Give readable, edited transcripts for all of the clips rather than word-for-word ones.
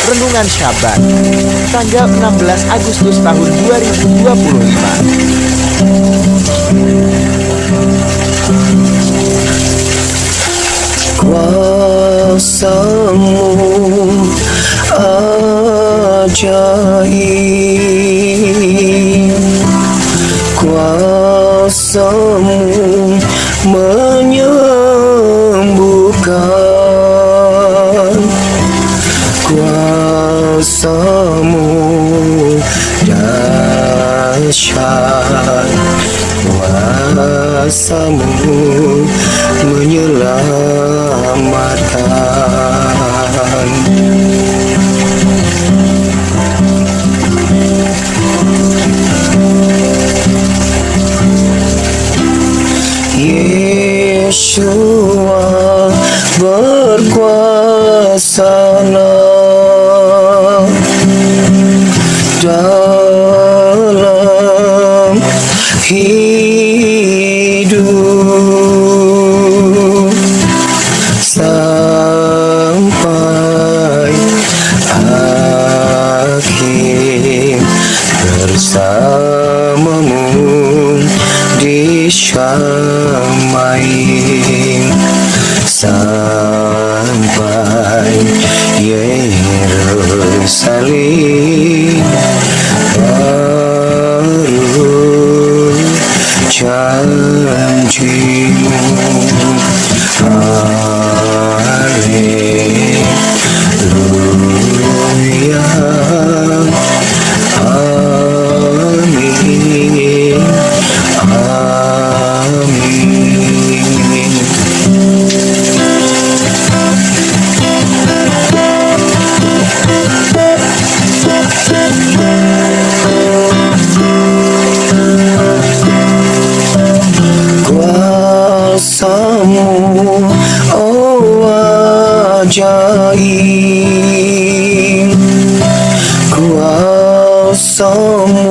Renungan Syaban tanggal 16 Agustus tahun 2025. Kuasamu ajaib, kuasamu menyembuhkan, kuasamu dahsyat, kuasamu menyelamatkan. Yeshua berkuasalah dalam hidup sampai akhir, bersamamu di Syamaim sampai Yerusalem baru janjimu. Haleluya, amin, amin. Kuasamu, oh ajaib, kuasamu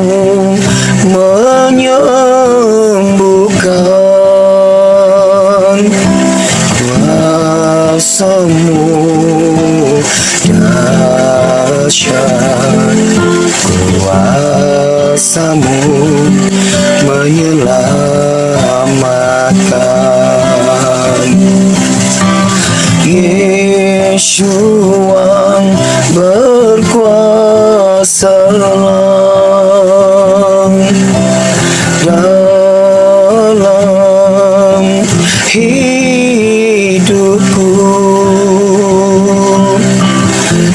menyembuhkan, kuasamu dahsyat, kuasamu menyelamatkan. Yeshua berkuasalah dalam hidupku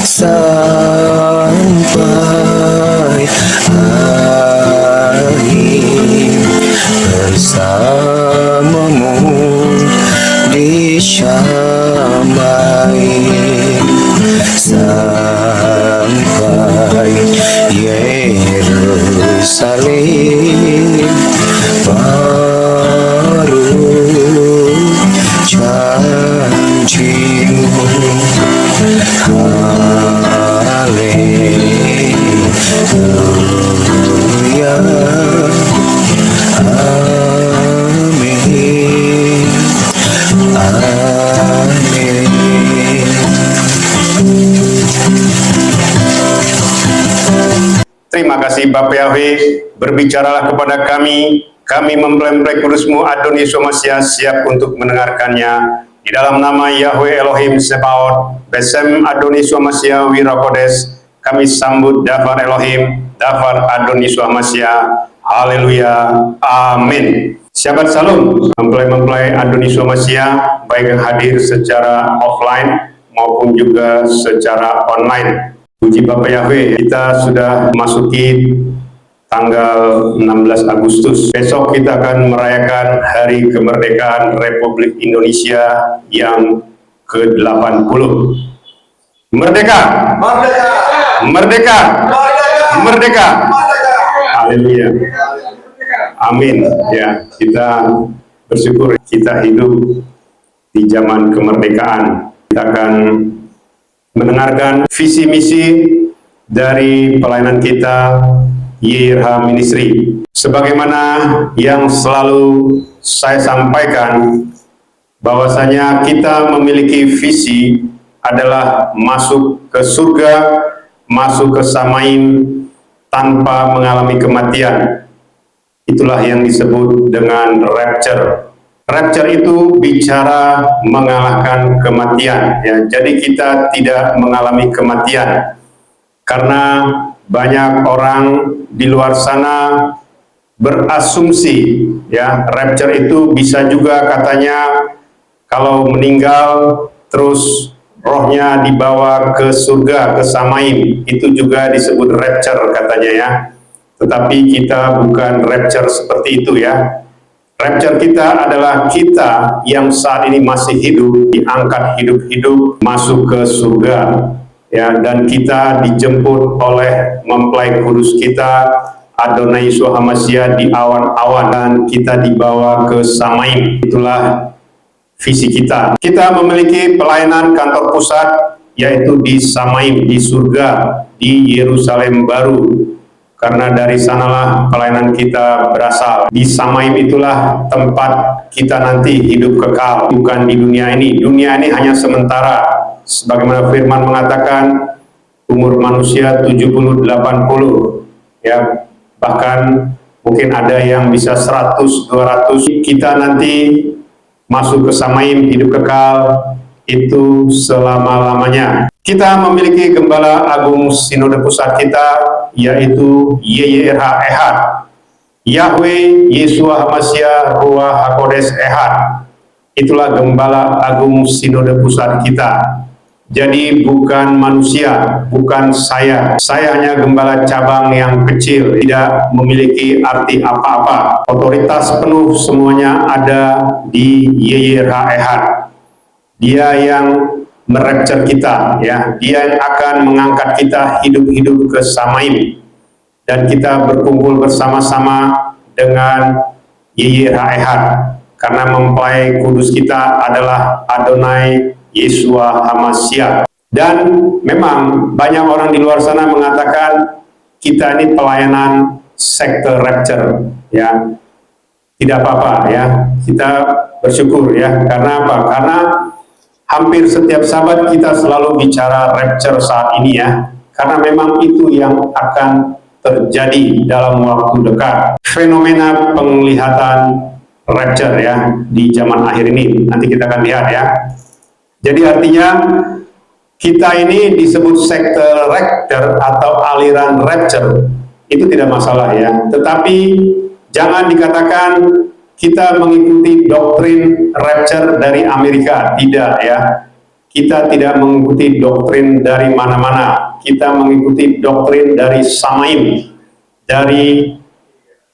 sampai akhir, bersamamu di Syamaim sampai Yerusalem baru janjimu. Haleluya, amin, amin. Terima kasih Bapak Yahweh, berbicaralah kepada kami mempelai kudus-Mu Adoni Yeshua Mashiach siap untuk mendengarkannya. Di dalam nama Yahweh Elohim Sebaot, Besem Adoni Yeshua Mashiach Wirakodes, kami sambut Dafar Elohim, Dafar Adoni Yeshua Mashiach. Haleluya, amin. Shabbat Shalom, mempelai Adoni Yeshua Mashiach, baik yang hadir secara offline maupun juga secara online. Puji Bapak Yahweh, kita sudah memasuki tanggal 16 Agustus. Besok kita akan merayakan Hari Kemerdekaan Republik Indonesia yang ke-80. Merdeka! Merdeka! Merdeka! Merdeka! Haleluya. Amin. Ya, kita bersyukur kita hidup di zaman kemerdekaan. Kita akan mendengarkan visi misi dari pelayanan kita YRH Ministry. Sebagaimana yang selalu saya sampaikan, bahwasanya kita memiliki visi adalah masuk ke surga, masuk ke Samaim tanpa mengalami kematian. Itulah yang disebut dengan rapture. Rapture itu bicara mengalahkan kematian, ya. Jadi kita tidak mengalami kematian, karena banyak orang di luar sana berasumsi, ya, rapture itu bisa juga katanya kalau meninggal terus rohnya dibawa ke surga, ke Samaim, itu juga disebut rapture katanya, ya. Tetapi kita bukan rapture seperti itu, ya. Rapture kita adalah kita yang saat ini masih hidup, diangkat hidup-hidup masuk ke surga, ya, dan kita dijemput oleh mempelai kudus kita Adonai Yeshua HaMashiach di awan-awan, dan kita dibawa ke Samaim. Itulah visi kita. Kita memiliki pelayanan kantor pusat, yaitu di Samaim, di surga, di Yerusalem baru. Karena dari sanalah pelayanan kita berasal. Di Samaim itulah tempat kita nanti hidup kekal, bukan di dunia ini. Dunia ini hanya sementara. Sebagaimana firman mengatakan, umur manusia 70-80, ya, bahkan mungkin ada yang bisa 100-200. Kita nanti masuk ke Samaim, hidup kekal, itu selama-lamanya. Kita memiliki Gembala Agung Sinode Pusat kita, yaitu YYRH Ehad, Yahweh Yeshua HaMashiach Ruach HaKodes Ehad. Itulah Gembala Agung Sinode Pusat kita. Jadi bukan manusia, bukan saya. Saya hanya gembala cabang yang kecil, tidak memiliki arti apa-apa. Otoritas penuh semuanya ada di YYRH Ehad. Dia yang merapture kita, ya. Dia yang akan mengangkat kita hidup-hidup ke Samaim, dan kita berkumpul bersama-sama dengan YYRH Ehad, karena mempelai kudus kita adalah Adonai Yeshua HaMashiach. Dan memang banyak orang di luar sana mengatakan kita ini pelayanan sekte rapture, ya. Tidak apa-apa, ya. Kita bersyukur, ya. Karena apa? Karena hampir setiap sahabat kita selalu bicara rapture saat ini, ya. Karena memang itu yang akan terjadi dalam waktu dekat. Fenomena penglihatan rapture, ya, di zaman akhir ini. Nanti kita akan lihat, ya. Jadi artinya kita ini disebut sekte rapture atau aliran rapture, itu tidak masalah, ya. Tetapi jangan dikatakan kita mengikuti doktrin rapture dari Amerika, tidak, ya. Kita tidak mengikuti doktrin dari mana-mana. Kita mengikuti doktrin dari Samaim, dari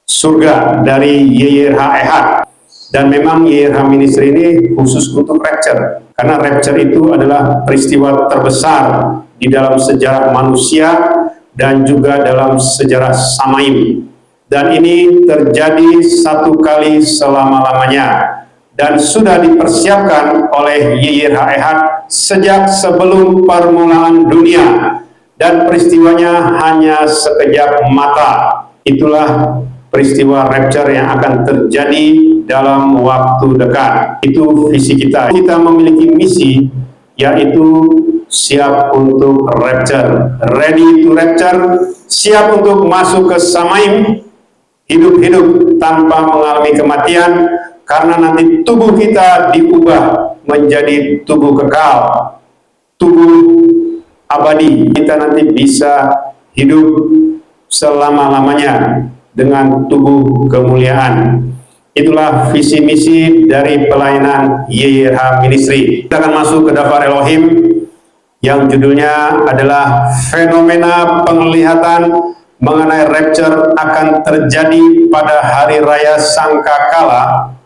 surga, dari YYRH Ehad. Dan memang YYRH Ministry ini khusus untuk rapture, karena rapture itu adalah peristiwa terbesar di dalam sejarah manusia dan juga dalam sejarah Samaim. Dan ini terjadi satu kali selama-lamanya, dan sudah dipersiapkan oleh YYRH Ehad sejak sebelum permulaan dunia, dan peristiwanya hanya sekejap mata. Itulah peristiwa rapture yang akan terjadi dalam waktu dekat. Itu visi kita. Kita memiliki misi, yaitu siap untuk rapture, ready to rapture, siap untuk masuk ke Samaim, hidup-hidup tanpa mengalami kematian, karena nanti tubuh kita diubah menjadi tubuh kekal, tubuh abadi. Kita nanti bisa hidup selama-lamanya dengan tubuh kemuliaan. Itulah visi misi dari pelayanan YYRH Ministry. Kita akan masuk ke daftar Elohim yang judulnya adalah fenomena penglihatan mengenai rapture akan terjadi pada hari raya Sangkakala.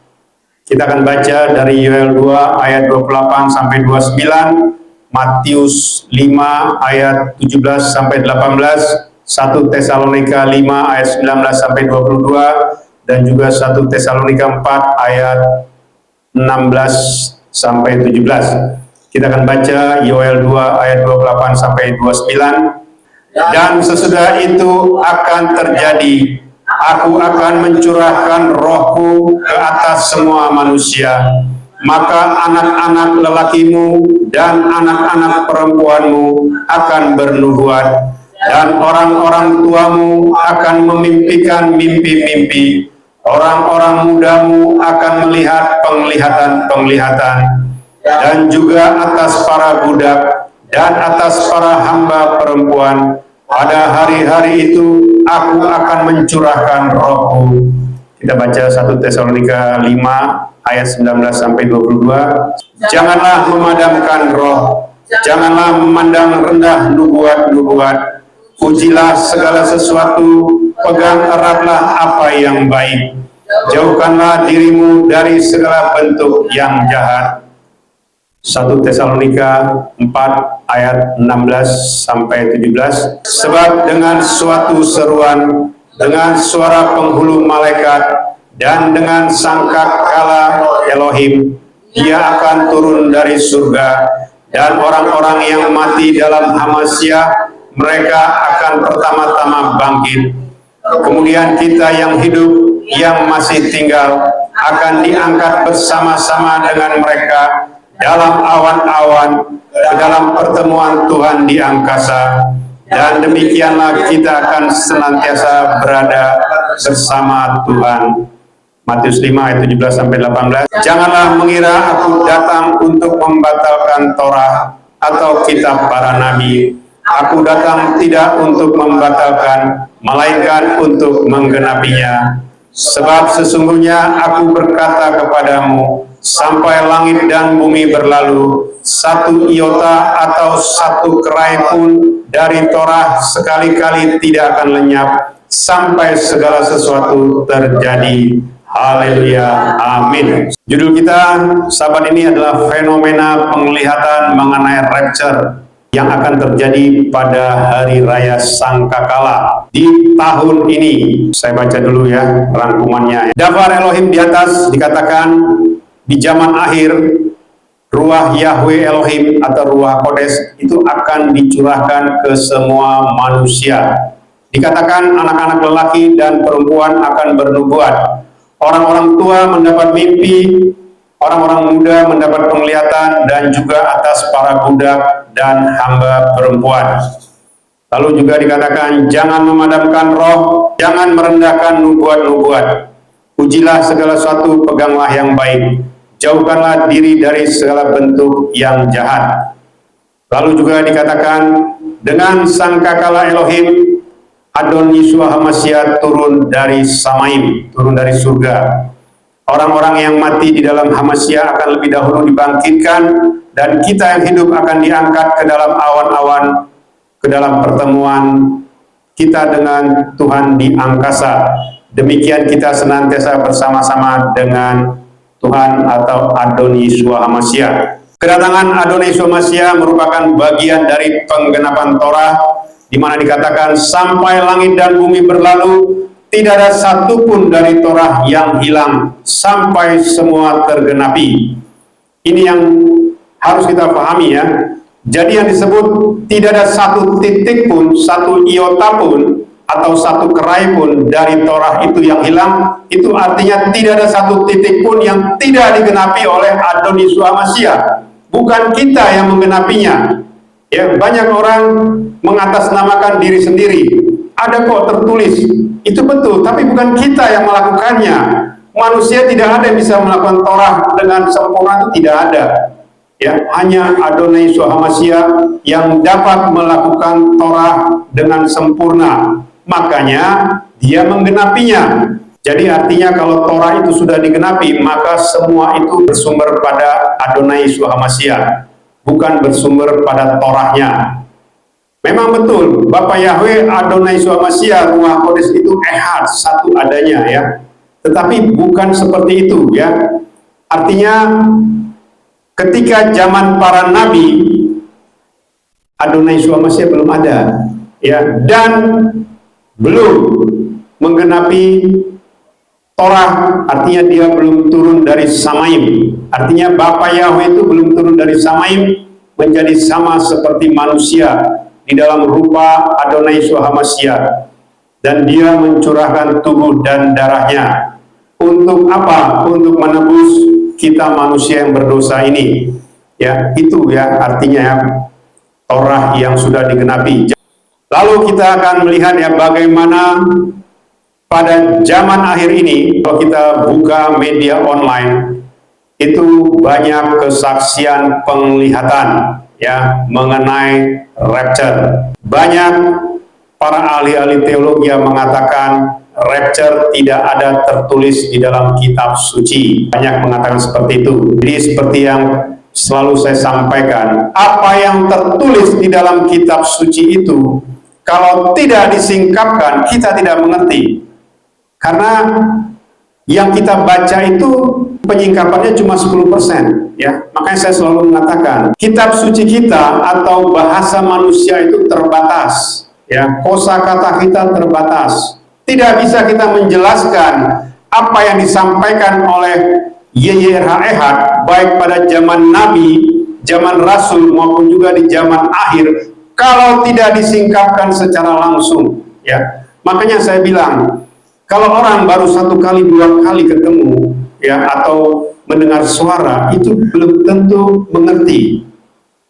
Kita akan baca dari Yoel 2 ayat 28 sampai 29, Matius 5 ayat 17 sampai 18, 1 Tesalonika 5 ayat 19 sampai 22, dan juga 1 Tesalonika 4 ayat 16 sampai 17. Kita akan baca Yoel 2 ayat 28 sampai 29. Dan sesudah itu akan terjadi, aku akan mencurahkan rohku ke atas semua manusia. maka anak-anak lelakimu dan anak-anak perempuanmu akan bernubuat, dan orang-orang tuamu akan memimpikan mimpi-mimpi, orang-orang mudamu akan melihat penglihatan-penglihatan, dan juga atas para budak dan atas para hamba perempuan pada hari-hari itu aku akan mencurahkan Rohku. Kita baca 1 Tesalonika 5 ayat 19-22. Janganlah memadamkan roh, janganlah memandang rendah nubuat-nubuat, ujilah segala sesuatu, pegang eratlah apa yang baik, jauhkanlah dirimu dari segala bentuk yang jahat. 1 Tesalonika 4 ayat 16-17. Sebab dengan suatu seruan, dengan suara penghulu malaikat, dan dengan sangkakala Elohim, Dia akan turun dari surga, dan orang-orang yang mati dalam Hamasya, mereka akan pertama-tama bangkit. Kemudian kita yang hidup, yang masih tinggal, akan diangkat bersama-sama dengan mereka dalam awan-awan ke dalam pertemuan Tuhan di angkasa, dan demikianlah kita akan senantiasa berada bersama Tuhan. Matius 5 ayat 17-18. Janganlah mengira aku datang untuk membatalkan Torah atau kitab para nabi. Aku datang tidak untuk membatalkan, melainkan untuk menggenapinya. Sebab sesungguhnya aku berkata kepadamu, sampai langit dan bumi berlalu, satu iota atau satu kerai pun dari Torah sekali-kali tidak akan lenyap, sampai segala sesuatu terjadi. Haleluya, amin. Judul kita sahabat ini adalah fenomena penglihatan mengenai rapture yang akan terjadi pada hari raya Sangkakala di tahun ini. Saya baca dulu ya rangkumannya. Dafar Elohim di atas dikatakan di zaman akhir, Ruah Yahweh Elohim atau Ruah Kodes itu akan dicurahkan ke semua manusia. Dikatakan anak-anak lelaki dan perempuan akan bernubuat, orang-orang tua mendapat mimpi, orang-orang muda mendapat penglihatan, dan juga atas para budak dan hamba perempuan. Lalu juga dikatakan jangan memadamkan roh, jangan merendahkan nubuat-nubuat, ujilah segala sesuatu, peganglah yang baik, jauhkanlah diri dari segala bentuk yang jahat. Lalu juga dikatakan dengan sangkakala Elohim, Adon Yeshua Hamasya turun dari Samaim, turun dari surga. Orang-orang yang mati di dalam Hamasya akan lebih dahulu dibangkitkan, dan kita yang hidup akan diangkat ke dalam awan-awan, ke dalam pertemuan kita dengan Tuhan di angkasa. Demikian kita senantiasa bersama-sama dengan Tuhan atau Adon Yeshua Hamasya. Kedatangan Adon Yeshua Hamasya merupakan bagian dari penggenapan Torah, di mana dikatakan sampai langit dan bumi berlalu, tidak ada satupun dari Torah yang hilang sampai semua tergenapi. Ini yang harus kita pahami ya. Jadi yang disebut tidak ada satu titik pun, satu iota pun, atau satu kerai pun dari Torah itu yang hilang, itu artinya tidak ada satu titik pun yang tidak digenapi oleh Adon Yeshua Hamasya. Bukan kita yang menggenapinya. Ya, banyak orang mengatasnamakan diri sendiri. Ada kok tertulis, itu betul, tapi bukan kita yang melakukannya. Manusia tidak ada yang bisa melakukan Torah dengan sempurna, itu tidak ada. Ya, hanya Adonai Yeshua Hamasya yang dapat melakukan Torah dengan sempurna. Makanya dia menggenapinya. Jadi artinya kalau Torah itu sudah digenapi, maka semua itu bersumber pada Adonai Yeshua Hamasya, bukan bersumber pada Torahnya. Memang betul, Bapak Yahweh Adonai Yeshua Hamasya Ruah Kodes itu ehad, satu adanya ya. Tetapi bukan seperti itu ya. Artinya ketika zaman para nabi, Adonai Yeshua Hamasya belum ada ya, dan belum menggenapi Torah, artinya dia belum turun dari Samaim. Artinya Bapa Yahweh itu belum turun dari Samaim menjadi sama seperti manusia di dalam rupa Adonai Yeshua Hamasya, dan dia mencurahkan tubuh dan darahnya untuk Untuk apa? Untuk menebus kita manusia yang berdosa ini. Ya, itu ya artinya ya, Torah yang sudah digenapi. Lalu kita akan melihat ya bagaimana pada zaman akhir ini, kalau kita buka media online, itu banyak kesaksian penglihatan ya mengenai rapture. Banyak para ahli-ahli teologi yang mengatakan rapture tidak ada tertulis di dalam kitab suci. Banyak mengatakan seperti itu. Jadi seperti yang selalu saya sampaikan, apa yang tertulis di dalam kitab suci itu kalau tidak disingkapkan kita tidak mengerti. Karena yang kita baca itu penyingkapannya cuma 10%, ya. Makanya saya selalu mengatakan, kitab suci kita atau bahasa manusia itu terbatas, ya. Kosakata kita terbatas. Tidak bisa kita menjelaskan apa yang disampaikan oleh YYRH Ehad, baik pada zaman Nabi, zaman Rasul, maupun juga di zaman akhir, kalau tidak disingkapkan secara langsung, ya. Makanya saya bilang, kalau orang baru 1 kali 2 kali ketemu ya atau mendengar suara itu belum tentu mengerti.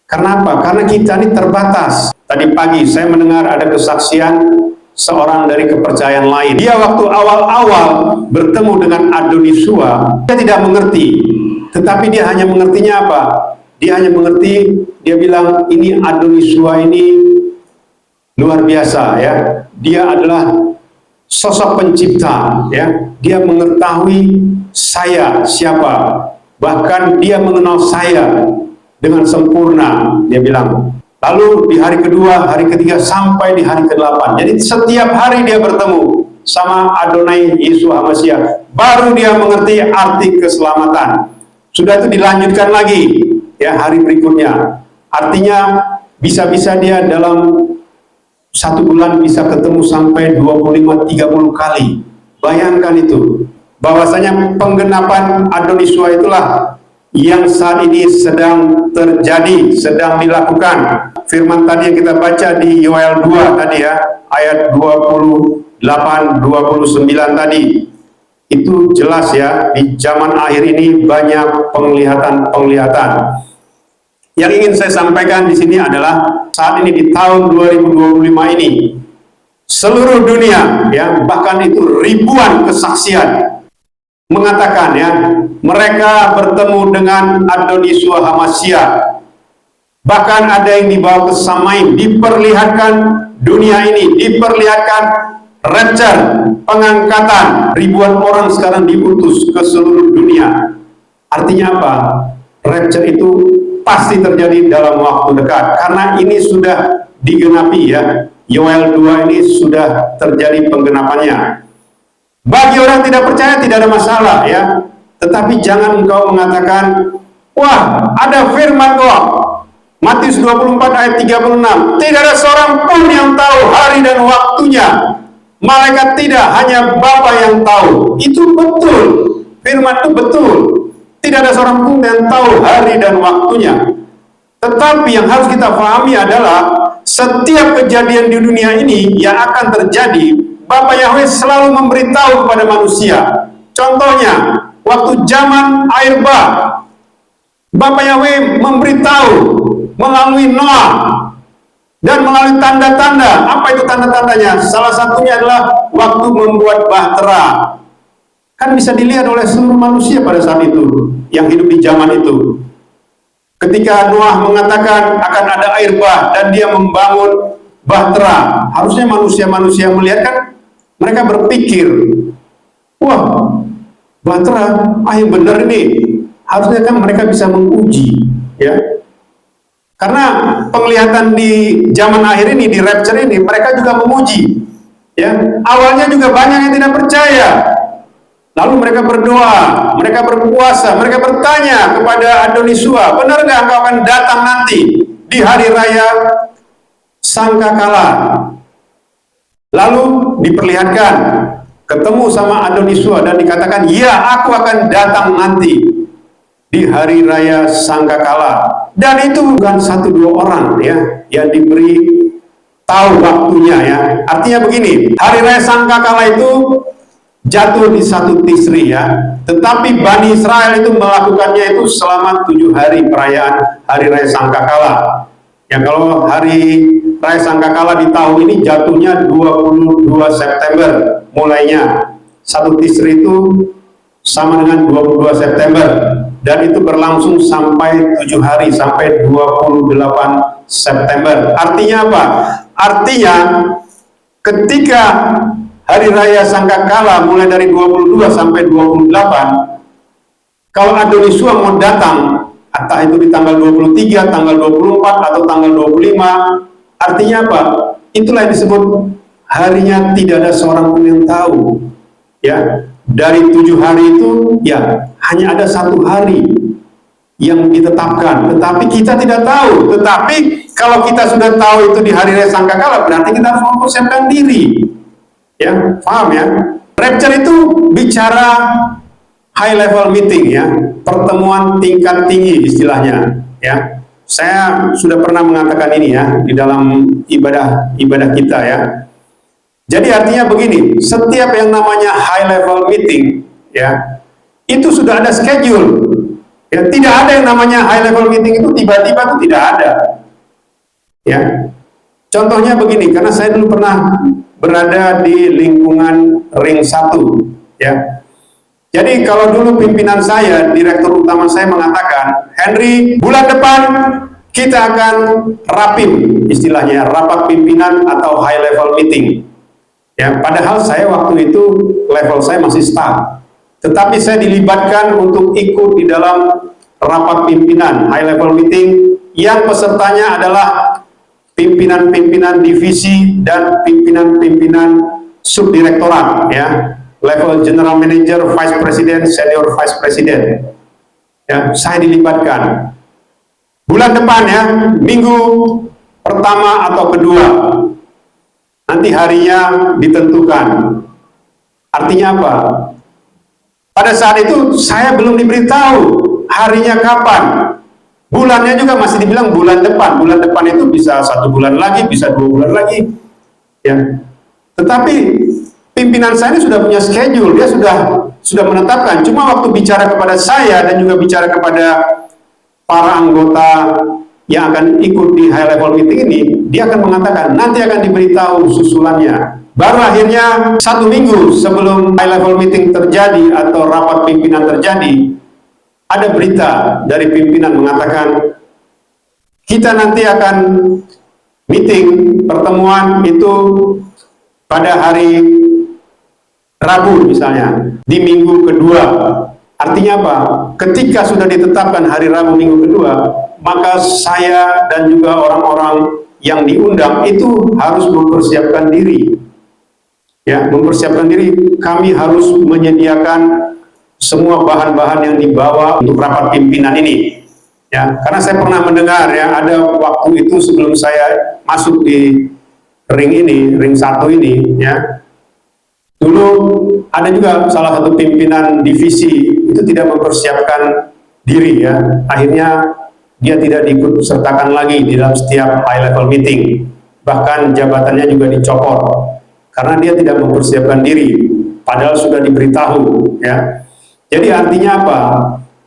Karena apa? Karena kita ini terbatas. Tadi pagi saya mendengar ada kesaksian seorang dari kepercayaan lain. Dia waktu awal-awal bertemu dengan Adonisua, dia tidak mengerti. Tetapi dia hanya mengertinya apa? Dia hanya mengerti, dia bilang ini Adonisua ini luar biasa ya. Dia adalah sosok pencipta, ya. Dia mengetahui saya siapa, bahkan dia mengenal saya dengan sempurna, dia bilang. Lalu di hari kedua, hari ketiga, sampai di hari ke-8. Jadi setiap hari dia bertemu sama Adonai Yesus HaMashiach, baru dia mengerti arti keselamatan. Sudah itu dilanjutkan lagi, ya, hari berikutnya. Artinya bisa-bisa dia dalam 1 bulan bisa ketemu sampai 25-30 kali. Bayangkan itu. Bahwasanya penggenapan Adonisua itulah yang saat ini sedang terjadi, sedang dilakukan. Firman tadi yang kita baca di Yoel 2 tadi ya, ayat 28-29 tadi. Itu jelas ya, di zaman akhir ini banyak penglihatan-penglihatan. Yang ingin saya sampaikan di sini adalah saat ini di tahun 2025 ini seluruh dunia ya, bahkan itu ribuan kesaksian mengatakan ya, mereka bertemu dengan Adonisua HaMashiach. Bahkan ada yang dibawa ke Samaim, diperlihatkan dunia ini, diperlihatkan rapture, pengangkatan. Ribuan orang sekarang diutus ke seluruh dunia. Artinya apa? Rapture itu pasti terjadi dalam waktu dekat, karena ini sudah digenapi ya. Yoel 2 ini sudah terjadi penggenapannya. Bagi orang tidak percaya tidak ada masalah ya, tetapi jangan engkau mengatakan, wah ada firman kok, Matius 24 ayat 36, tidak ada seorang pun yang tahu hari dan waktunya, malaikat tidak, hanya Bapa yang tahu. Itu betul, firman itu betul. Tidak ada seorang pun yang tahu hari dan waktunya. Tetapi yang harus kita pahami adalah setiap kejadian di dunia ini yang akan terjadi, Bapa Yahweh selalu memberitahu kepada manusia. Contohnya, waktu zaman air bah, Bapa Yahweh memberitahu melalui Noah dan melalui tanda-tanda. Apa itu tanda-tandanya? Salah satunya adalah waktu membuat bahtera. Kan bisa dilihat oleh seluruh manusia pada saat itu, yang hidup di zaman itu. Ketika Noah mengatakan akan ada air bah dan dia membangun bahtera, harusnya manusia-manusia melihat kan, mereka berpikir, wah, bahtera, yang benar ini. Harusnya kan mereka bisa menguji, ya. Karena penglihatan di zaman akhir ini, di rapture ini, mereka juga menguji, ya. Awalnya juga banyak yang tidak percaya. Lalu mereka berdoa, mereka berpuasa, mereka bertanya kepada Adonisua, benar nggak engkau akan datang nanti di hari raya Sangkakala? Lalu diperlihatkan, ketemu sama Adonisua dan dikatakan, ya aku akan datang nanti di hari raya Sangkakala. Dan itu bukan 1-2 orang ya yang diberi tahu waktunya ya. Artinya begini, hari raya Sangkakala itu jatuh di 1 Tisri ya. Tetapi Bani Israel itu melakukannya itu selama 7 hari perayaan Hari Raya Sangkakala. Ya, kalau Hari Raya Sangkakala di tahun ini jatuhnya 22 September mulainya. 1 Tisri itu sama dengan 22 September. Dan itu berlangsung sampai 7 hari, sampai 28 September. Artinya apa? Artinya ketika Hari Raya Sangkakala mulai dari 22 sampai 28, kalau Adonisua mau datang, entah itu di tanggal 23, tanggal 24, atau tanggal 25, artinya apa? Itulah yang disebut harinya tidak ada seorang pun yang tahu. Ya, dari 7 hari itu, ya hanya ada 1 hari yang ditetapkan, tetapi kita tidak tahu. Tetapi kalau kita sudah tahu itu di Hari Raya Sangkakala, berarti kita harus mempersiapkan diri. Ya, paham ya? Rapture itu bicara high level meeting ya, pertemuan tingkat tinggi istilahnya ya. Saya sudah pernah mengatakan ini ya di dalam ibadah kita ya. Jadi artinya begini, setiap yang namanya high level meeting ya, itu sudah ada schedule. Ya, tidak ada yang namanya high level meeting itu tiba-tiba itu tidak ada. Ya. Contohnya begini, karena saya dulu pernah berada di lingkungan ring 1 ya. Jadi kalau dulu pimpinan saya, direktur utama saya mengatakan, Henry, bulan depan kita akan rapim, istilahnya rapat pimpinan atau high level meeting. Ya, padahal saya waktu itu level saya masih staff, tetapi saya dilibatkan untuk ikut di dalam rapat pimpinan high level meeting yang pesertanya adalah pimpinan-pimpinan divisi dan pimpinan-pimpinan subdirektorat ya, level general manager, vice president, senior vice president. Ya, saya dilibatkan. Bulan depan ya, minggu pertama atau kedua, nanti harinya ditentukan. Artinya apa? Pada saat itu saya belum diberitahu harinya kapan. Bulannya juga masih dibilang bulan depan. Bulan depan itu bisa 1 bulan lagi, bisa 2 bulan lagi. Ya. Tetapi pimpinan saya ini sudah punya schedule, dia sudah menetapkan. Cuma waktu bicara kepada saya dan juga bicara kepada para anggota yang akan ikut di high level meeting ini, dia akan mengatakan nanti akan diberitahu susulannya. Baru akhirnya 1 minggu sebelum high level meeting terjadi atau rapat pimpinan terjadi, ada berita dari pimpinan mengatakan kita nanti akan meeting, pertemuan itu pada hari Rabu misalnya, di minggu kedua. Artinya apa? Ketika sudah ditetapkan hari Rabu minggu kedua, maka saya dan juga orang-orang yang diundang itu harus mempersiapkan diri. Ya, mempersiapkan diri, kami harus menyediakan semua bahan-bahan yang dibawa untuk rapat pimpinan ini. Ya, karena saya pernah mendengar ya, ada waktu itu sebelum saya masuk di ring ini, ring 1 ini ya. Dulu ada juga salah satu pimpinan divisi itu tidak mempersiapkan diri ya. Akhirnya dia tidak diikut sertakan lagi di dalam setiap high level meeting. Bahkan jabatannya juga dicopot karena dia tidak mempersiapkan diri padahal sudah diberitahu ya. Jadi artinya apa?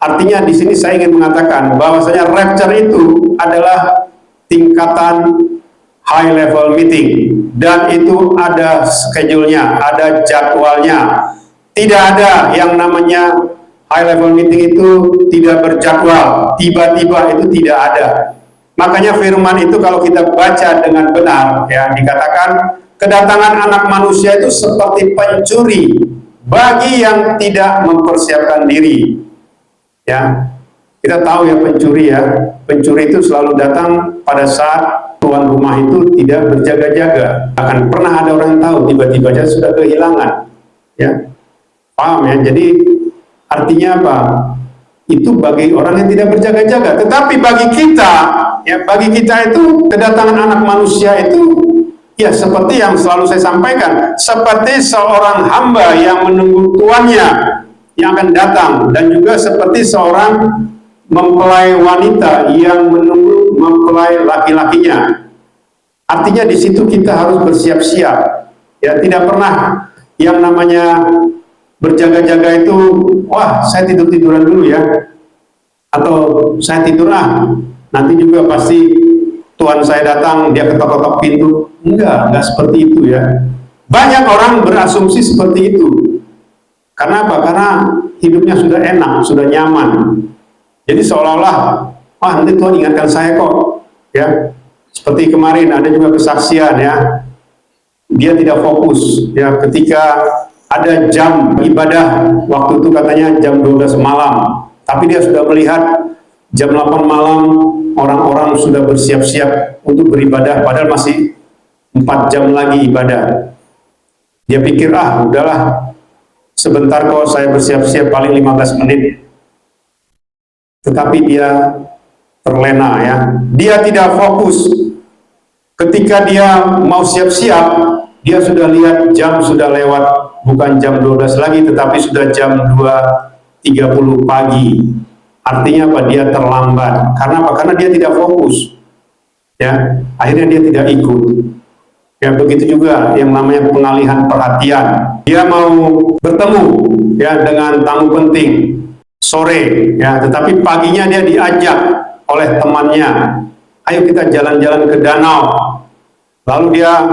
Artinya di sini saya ingin mengatakan bahwasanya rapture itu adalah tingkatan high level meeting dan itu ada schedule-nya, ada jadwalnya. Tidak ada yang namanya high level meeting itu tidak berjadwal, tiba-tiba itu tidak ada. Makanya firman itu kalau kita baca dengan benar ya, dikatakan kedatangan anak manusia itu seperti pencuri bagi yang tidak mempersiapkan diri. Ya, kita tahu ya pencuri ya, pencuri itu selalu datang pada saat tuan rumah itu tidak berjaga-jaga. Akan pernah ada orang yang tahu tiba-tiba saja sudah kehilangan. Ya, paham ya? Jadi artinya apa? Itu bagi orang yang tidak berjaga-jaga. Tetapi bagi kita, ya bagi kita itu kedatangan anak manusia itu ya seperti yang selalu saya sampaikan, seperti seorang hamba yang menunggu tuannya yang akan datang, dan juga seperti seorang mempelai wanita yang menunggu mempelai laki-lakinya. Artinya di situ kita harus bersiap-siap. Ya, tidak pernah yang namanya berjaga-jaga itu, wah saya tidur-tiduran dulu ya, atau saya tidur nanti juga pasti Tuhan saya datang, dia ketok-ketok pintu. Enggak seperti itu ya. Banyak orang berasumsi seperti itu. Karena apa? Karena hidupnya sudah enak, sudah nyaman. Jadi seolah-olah, wah nanti Tuhan ingatkan saya kok. Ya, seperti kemarin ada juga kesaksian ya. Dia tidak fokus ya ketika ada jam ibadah, waktu itu katanya jam 12 malam, tapi dia sudah melihat jam 8 malam orang-orang sudah bersiap-siap untuk beribadah, padahal masih 4 jam lagi ibadah. Dia pikir, udahlah, sebentar kok saya bersiap-siap, paling 15 menit. Tetapi dia terlena ya, dia tidak fokus. Ketika dia mau siap-siap, dia sudah lihat jam sudah lewat, bukan jam 12 lagi, tetapi sudah jam 2.30 pagi. Artinya apa? Dia terlambat. Karena apa? Karena dia tidak fokus. Ya, akhirnya dia tidak ikut. Ya, begitu juga yang namanya pengalihan perhatian. Dia mau bertemu ya dengan tamu penting sore, ya, tetapi paginya dia diajak oleh temannya. Ayo kita jalan-jalan ke danau. Lalu dia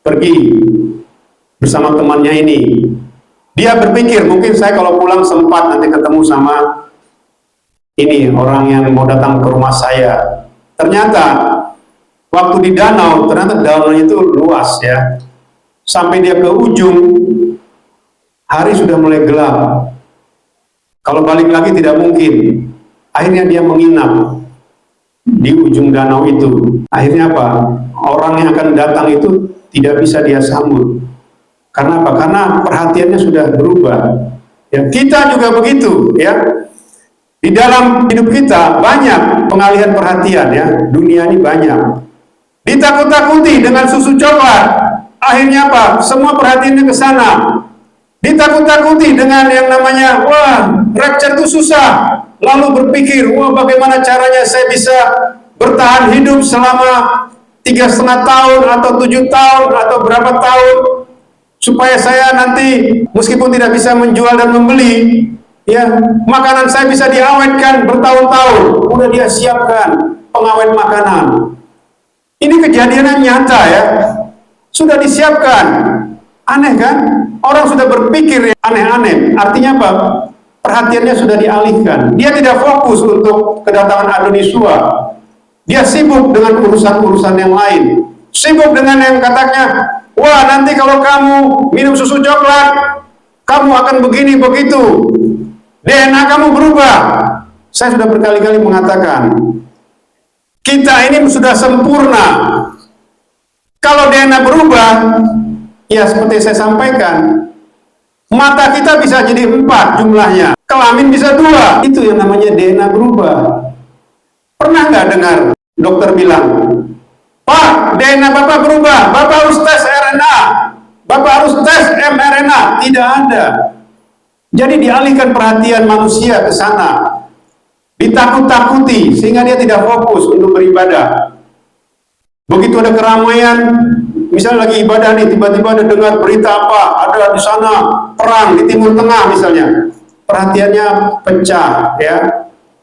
pergi bersama temannya ini. Dia berpikir, mungkin saya kalau pulang sempat nanti ketemu sama ini orang yang mau datang ke rumah saya. Ternyata waktu di danau, ternyata danaunya itu luas ya. Sampai dia ke ujung, hari sudah mulai gelap. Kalau balik lagi tidak mungkin. Akhirnya dia menginap di ujung danau itu. Akhirnya apa? Orang yang akan datang itu tidak bisa dia sambut. Karena apa? Karena perhatiannya sudah berubah. Ya, kita juga begitu ya. Di dalam hidup kita banyak pengalihan perhatian ya. Dunia ini banyak. Ditakut-takuti dengan susu coklat. Akhirnya apa? Semua perhatiannya ke sana. Ditakut-takuti dengan yang namanya, wah, rapture itu susah. Lalu berpikir, wah, bagaimana caranya saya bisa bertahan hidup selama 3,5 tahun atau 7 tahun atau berapa tahun, supaya saya nanti meskipun tidak bisa menjual dan membeli, ya, makanan saya bisa diawetkan bertahun-tahun. Udah dia siapkan pengawet makanan. Ini kejadian nyata ya, sudah disiapkan. Aneh kan? Orang sudah berpikir aneh-aneh. Artinya apa? Perhatiannya sudah dialihkan. Dia tidak fokus untuk kedatangan Adoni Yesua. Dia sibuk dengan urusan-urusan yang lain. Sibuk dengan yang katanya, wah nanti kalau kamu minum susu coklat, kamu akan begini begitu. DNA kamu berubah. Saya sudah berkali-kali mengatakan, kita ini sudah sempurna. Kalau DNA berubah, ya seperti saya sampaikan, mata kita bisa jadi 4 jumlahnya, kelamin bisa 2. Itu yang namanya DNA berubah. Pernah nggak dengar dokter bilang, Pak, DNA Bapak berubah, Bapak harus tes RNA, Bapak harus tes mRNA? Tidak ada. Jadi dialihkan perhatian manusia ke sana. Ditakut-takuti sehingga dia tidak fokus untuk beribadah. Begitu ada keramaian, misalnya lagi ibadah nih, tiba-tiba ada dengar berita apa, ada di sana perang di Timur Tengah misalnya, perhatiannya pecah ya.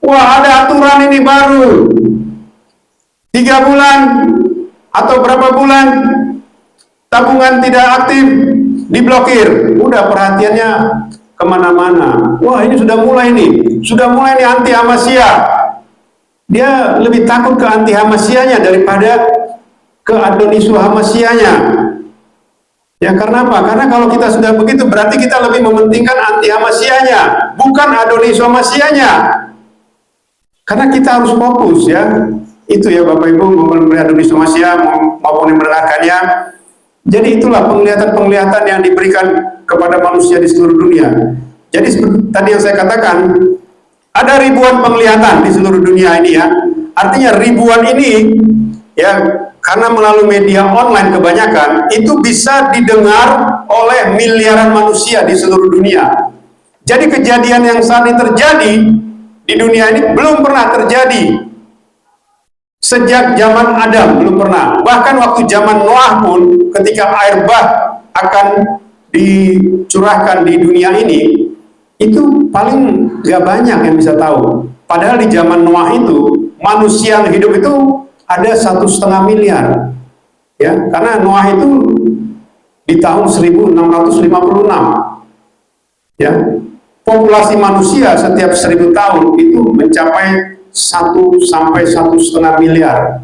Wah, ada aturan ini baru, 3 bulan atau berapa bulan tabungan tidak aktif, diblokir. Udah perhatiannya kemana-mana. Wah, ini sudah mulai nih anti Hamasiyah. Dia lebih takut ke anti Hamasiyahnya daripada ke Adoni Yesua Hamasiyahnya. Ya, karena apa? Karena kalau kita sudah begitu, berarti kita lebih mementingkan anti Hamasiyahnya, bukan Adoni Yesua Hamasiyahnya. Karena kita harus fokus ya. Itu ya Bapak Ibu, maupun Adoni Yesua Hamasiyah maupun yang mendengarkannya. Jadi itulah penglihatan-penglihatan yang diberikan kepada manusia di seluruh dunia. Jadi seperti tadi yang saya katakan, ada ribuan penglihatan di seluruh dunia ini ya. Artinya ribuan ini ya, karena melalui media online kebanyakan, itu bisa didengar oleh miliaran manusia di seluruh dunia. Jadi kejadian yang saat ini terjadi di dunia ini belum pernah terjadi. Sejak zaman Adam belum pernah. Bahkan waktu zaman Noah pun, ketika air bah akan dicurahkan di dunia ini, itu paling gak banyak yang bisa tahu. Padahal di zaman Noah itu, manusia yang hidup itu ada 1,5 miliar. Ya, karena Noah itu di tahun 1656. Ya, populasi manusia setiap 1000 tahun itu mencapai 1 sampai 1,5 miliar.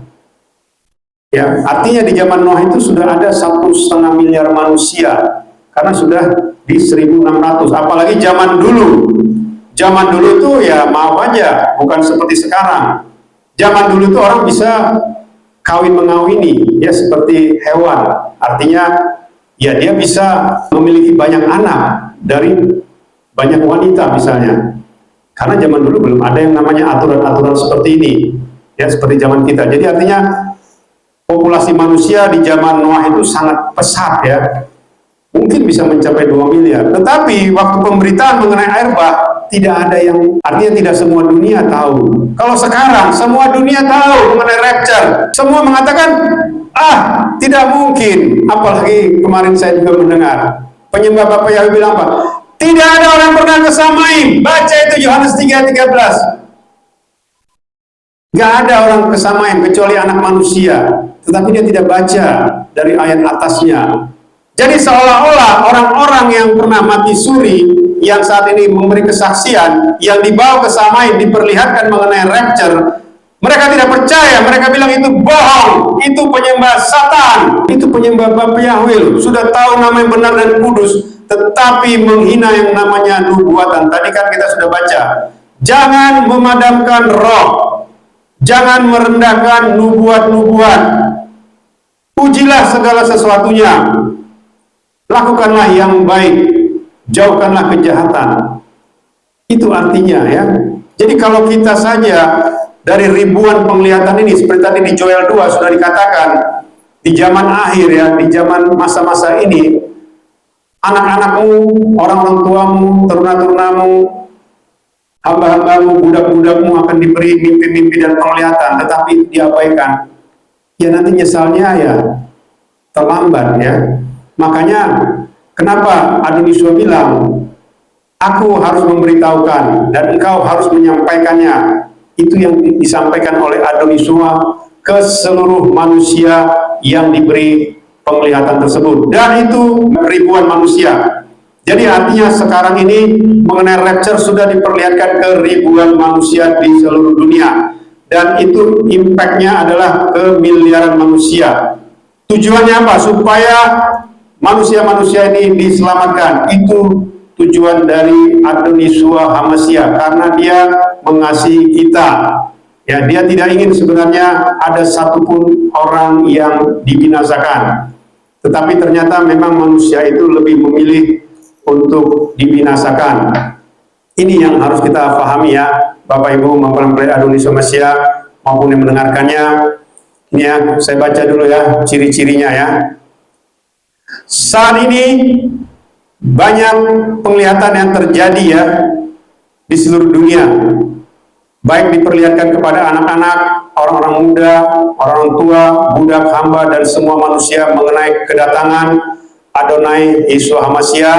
Ya, artinya di zaman Noah itu sudah ada 1,5 miliar manusia, karena sudah di 1600. Apalagi zaman dulu. Zaman dulu itu ya maaf aja, bukan seperti sekarang. Zaman dulu itu orang bisa kawin mengawini, ya seperti hewan. Artinya ya dia bisa memiliki banyak anak dari banyak wanita misalnya. Karena zaman dulu belum ada yang namanya aturan-aturan seperti ini, ya seperti zaman kita. Jadi artinya populasi manusia di zaman Noah itu sangat pesat ya. Mungkin bisa mencapai 2 miliar. Tetapi waktu pemberitaan mengenai air bah, tidak ada yang, artinya tidak semua dunia tahu. Kalau sekarang semua dunia tahu mengenai rapture. Semua mengatakan, tidak mungkin. Apalagi kemarin saya juga mendengar penyembah Bapak Yahweh bilang apa? Tidak ada orang pernah ke Samaim. Baca itu Yohanes 3:13. Gak ada orang ke Samaim kecuali anak manusia. Tetapi dia tidak baca dari ayat atasnya. Jadi seolah-olah orang-orang yang pernah mati suri, yang saat ini memberi kesaksian, yang dibawa ke Samaim, diperlihatkan mengenai rapture, mereka tidak percaya. Mereka bilang itu bohong, itu penyembah Satan, itu penyembah Bapak Yahweh. Sudah tahu nama yang benar dan kudus, tetapi menghina yang namanya nubuatan. Tadi kan kita sudah baca, jangan memadamkan roh, jangan merendahkan nubuat-nubuat, ujilah segala sesuatunya, lakukanlah yang baik, jauhkanlah kejahatan. Itu artinya ya. Jadi kalau kita saja dari ribuan penglihatan ini, seperti tadi di Joel 2 sudah dikatakan, di zaman akhir ya, di zaman masa-masa ini, anak-anakmu, orang-orang tuamu, teruna-terunamu, hamba-hambamu, budak-budakmu akan diberi mimpi-mimpi dan penglihatan, tetapi diabaikan. Ya nanti nyesalnya ya terlambat ya. Makanya kenapa Adonisua bilang, aku harus memberitahukan dan engkau harus menyampaikannya. Itu yang disampaikan oleh Adonisua ke seluruh manusia yang diberi penglihatan tersebut. Dan itu ribuan manusia. Jadi artinya sekarang ini mengenai rapture sudah diperlihatkan ke ribuan manusia di seluruh dunia. Dan itu impactnya adalah ke miliaran manusia. Tujuannya apa? Supaya manusia-manusia ini diselamatkan. Itu tujuan dari Adonisua Hamasya, karena dia mengasihi kita. Ya, dia tidak ingin sebenarnya ada satupun orang yang dibinasakan. Tetapi ternyata memang manusia itu lebih memilih untuk dibinasakan. Ini yang harus kita pahami ya, Bapak Ibu mempelai Adonisua Hamasya maupun yang mendengarkannya. Ini ya, saya baca dulu ya ciri-cirinya ya. Saat ini banyak penglihatan yang terjadi ya di seluruh dunia, baik diperlihatkan kepada anak-anak, orang-orang muda, orang tua, budak, hamba, dan semua manusia mengenai kedatangan Adonai Yeshua Hamasya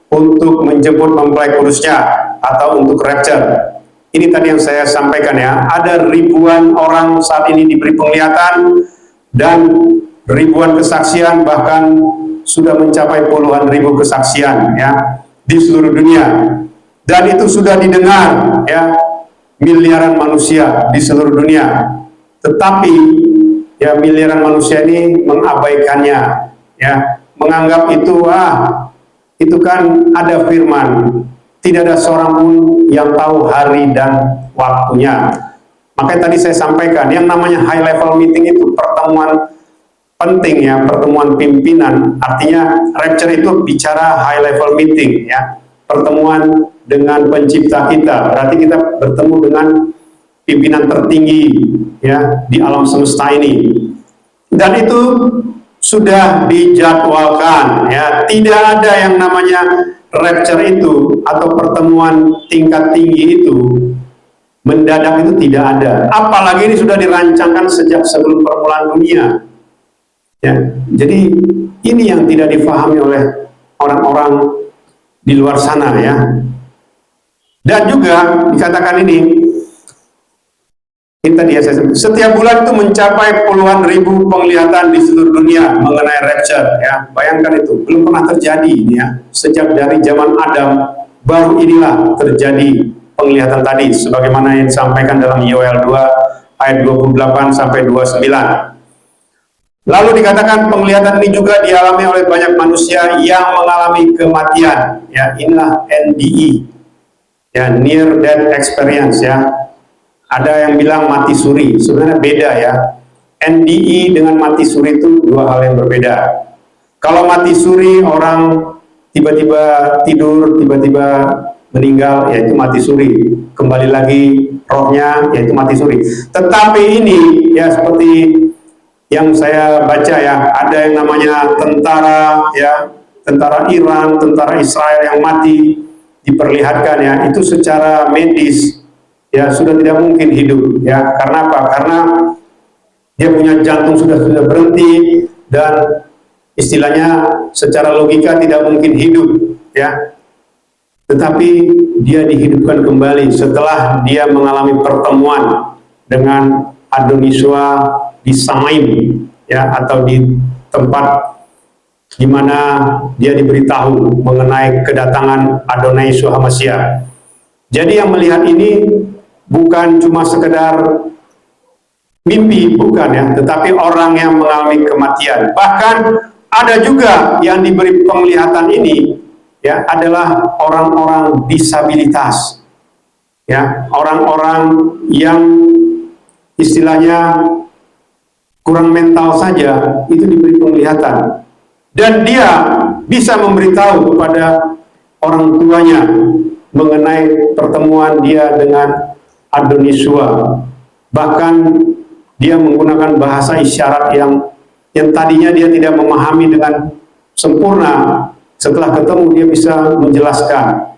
untuk menjemput mempelai kudusnya atau untuk rapture. Ini tadi yang saya sampaikan ya, ada ribuan orang saat ini diberi penglihatan dan ribuan kesaksian, bahkan sudah mencapai puluhan ribu kesaksian ya di seluruh dunia, dan itu sudah didengar ya miliaran manusia di seluruh dunia. Tetapi ya miliaran manusia ini mengabaikannya ya, menganggap itu kan ada firman, tidak ada seorang pun yang tahu hari dan waktunya. Makanya tadi saya sampaikan yang namanya high level meeting itu pertemuan penting ya, pertemuan pimpinan. Artinya rapture itu bicara high level meeting ya, pertemuan dengan pencipta kita. Berarti kita bertemu dengan pimpinan tertinggi ya di alam semesta ini. Dan itu sudah dijadwalkan ya, tidak ada yang namanya rapture itu atau pertemuan tingkat tinggi itu mendadak, itu tidak ada. Apalagi ini sudah dirancangkan sejak sebelum permulaan dunia. Ya, jadi ini yang tidak difahami oleh orang-orang di luar sana ya. Dan juga dikatakan ini tadi ya, setiap bulan itu mencapai puluhan ribu penglihatan di seluruh dunia mengenai rapture ya. Bayangkan itu, belum pernah terjadi ini ya. Sejak dari zaman Adam baru inilah terjadi penglihatan tadi sebagaimana yang disampaikan dalam Yoel 2 ayat 28 sampai 29. Lalu dikatakan penglihatan ini juga dialami oleh banyak manusia yang mengalami kematian. Ya, inilah NDE, ya, Near Death Experience ya. Ada yang bilang mati suri, sebenarnya beda ya. NDE dengan mati suri itu dua hal yang berbeda. Kalau mati suri orang tiba-tiba tidur, tiba-tiba meninggal, yaitu mati suri. Kembali lagi rohnya, yaitu mati suri. Tetapi ini ya seperti yang saya baca ya, ada yang namanya tentara ya, tentara Iran, tentara Israel yang mati diperlihatkan ya, itu secara medis ya sudah tidak mungkin hidup ya. Karena apa? Karena dia punya jantung sudah berhenti dan istilahnya secara logika tidak mungkin hidup ya. Tetapi dia dihidupkan kembali setelah dia mengalami pertemuan dengan Adoniswa di Samaim ya, atau di tempat di mana dia diberitahu mengenai kedatangan Adonai Yeshua HaMashiach. Jadi yang melihat ini bukan cuma sekedar mimpi, bukan ya, tetapi orang yang mengalami kematian. Bahkan ada juga yang diberi penglihatan ini ya adalah orang-orang disabilitas ya, orang-orang yang istilahnya kurang mental saja itu diberi penglihatan, dan dia bisa memberitahu kepada orang tuanya mengenai pertemuan dia dengan Adoniswa. Bahkan dia menggunakan bahasa isyarat yang tadinya dia tidak memahami dengan sempurna, setelah ketemu dia bisa menjelaskan.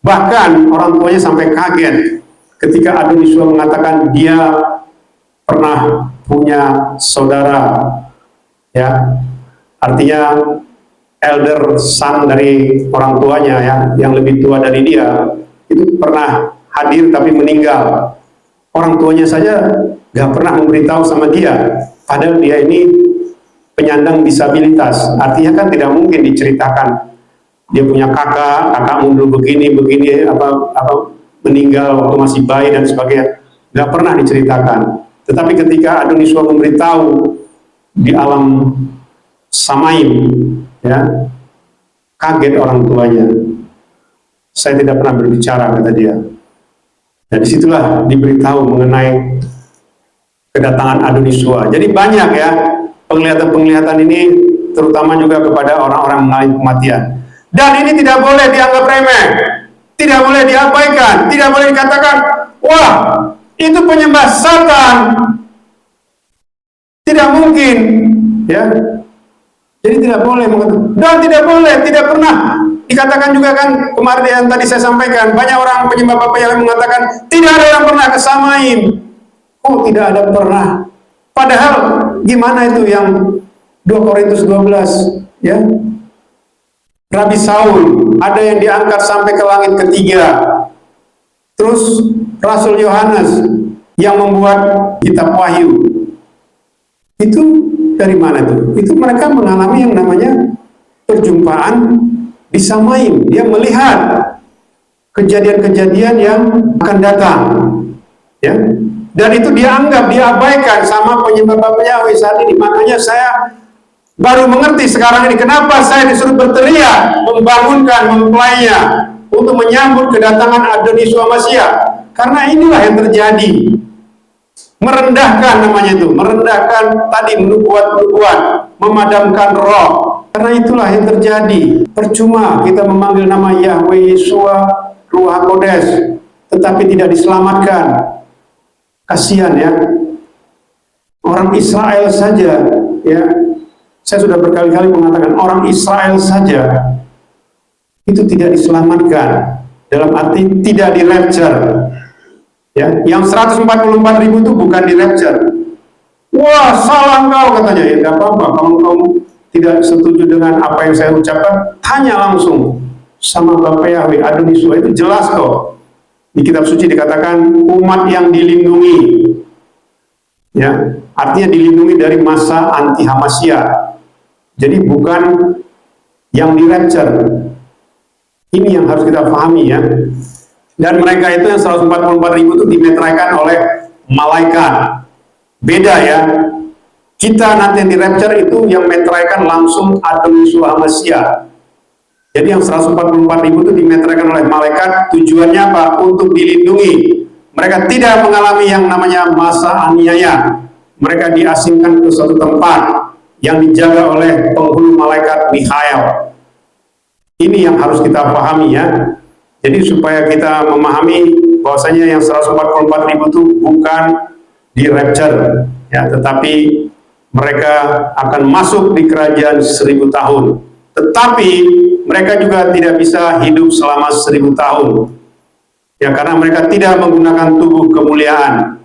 Bahkan orang tuanya sampai kaget ketika Adoniswa mengatakan dia pernah punya saudara ya, artinya elder son dari orang tuanya ya, yang lebih tua dari dia itu pernah hadir tapi meninggal. Orang tuanya saja gak pernah memberitahu sama dia, padahal dia ini penyandang disabilitas. Artinya kan tidak mungkin diceritakan dia punya kakak mundur begini apa meninggal waktu masih bayi dan sebagainya, gak pernah diceritakan. Tetapi ketika Adoniswa memberitahu di alam Samaim, ya, kaget orang tuanya. Saya tidak pernah berbicara, kata dia. Dan disitulah diberitahu mengenai kedatangan Adoniswa. Jadi banyak ya penglihatan-penglihatan ini, terutama juga kepada orang-orang mengalami kematian. Dan ini tidak boleh dianggap remeh, tidak boleh diabaikan, tidak boleh dikatakan, wah, itu penyembah Satan, tidak mungkin ya. Jadi tidak boleh mengatakan, dan tidak boleh, tidak pernah dikatakan juga kan kemarin yang tadi saya sampaikan, banyak orang penyembah Bapak yang mengatakan tidak ada yang pernah ke Samaim. Oh, tidak ada pernah, padahal gimana itu yang 2 Korintus 12 ya, Rabi Saul ada yang diangkat sampai ke langit ketiga. Terus Rasul Yohanes yang membuat kitab Wahyu, itu dari mana itu? Itu mereka mengalami yang namanya perjumpaan di Samaim. Dia melihat kejadian-kejadian yang akan datang, ya. Dan itu dianggap, diabaikan sama penyembah Bapak Yahweh saat ini. Makanya saya baru mengerti sekarang ini kenapa saya disuruh berteriak, membangunkan mempelainya untuk menyambut kedatangan Adoniswa HaMashiach. Karena inilah yang terjadi. Merendahkan namanya itu, merendahkan tadi nubuat-nubuat, memadamkan roh. Karena itulah yang terjadi. Percuma kita memanggil nama Yahweh Yeshua Ruach HaKodesh, tetapi tidak diselamatkan. Kasihan ya. Orang Israel saja ya. Saya sudah berkali-kali mengatakan orang Israel saja itu tidak diselamatkan, dalam arti tidak di rapture ya. Yang 144.000 itu bukan di rapture. Wah, salah engkau, katanya. Ya, tidak apa-apa kalau kamu tidak setuju dengan apa yang saya ucapkan, tanya langsung sama Bapak Yahweh Adonai Yeshua. Itu jelas kok. Di kitab suci dikatakan umat yang dilindungi, ya, artinya dilindungi dari masa anti Hamasya. Jadi bukan yang di rapture. Ini yang harus kita pahami, ya. Dan mereka itu yang 144.000 itu dimeteraikan oleh malaikat. Beda, ya. Kita nanti yang di rapture itu yang meteraikan langsung Adonai Yeshua Hamasya. Jadi yang 144.000 itu dimeteraikan oleh malaikat, tujuannya apa? Untuk dilindungi. Mereka tidak mengalami yang namanya masa aniaya. Mereka diasingkan ke suatu tempat yang dijaga oleh penghulu malaikat Mikhael. Ini yang harus kita pahami, ya. Jadi supaya kita memahami bahwasanya yang 144.000 itu bukan di rapture, ya, tetapi mereka akan masuk di kerajaan 1000 tahun. Tetapi mereka juga tidak bisa hidup selama 1000 tahun, ya, karena mereka tidak menggunakan tubuh kemuliaan,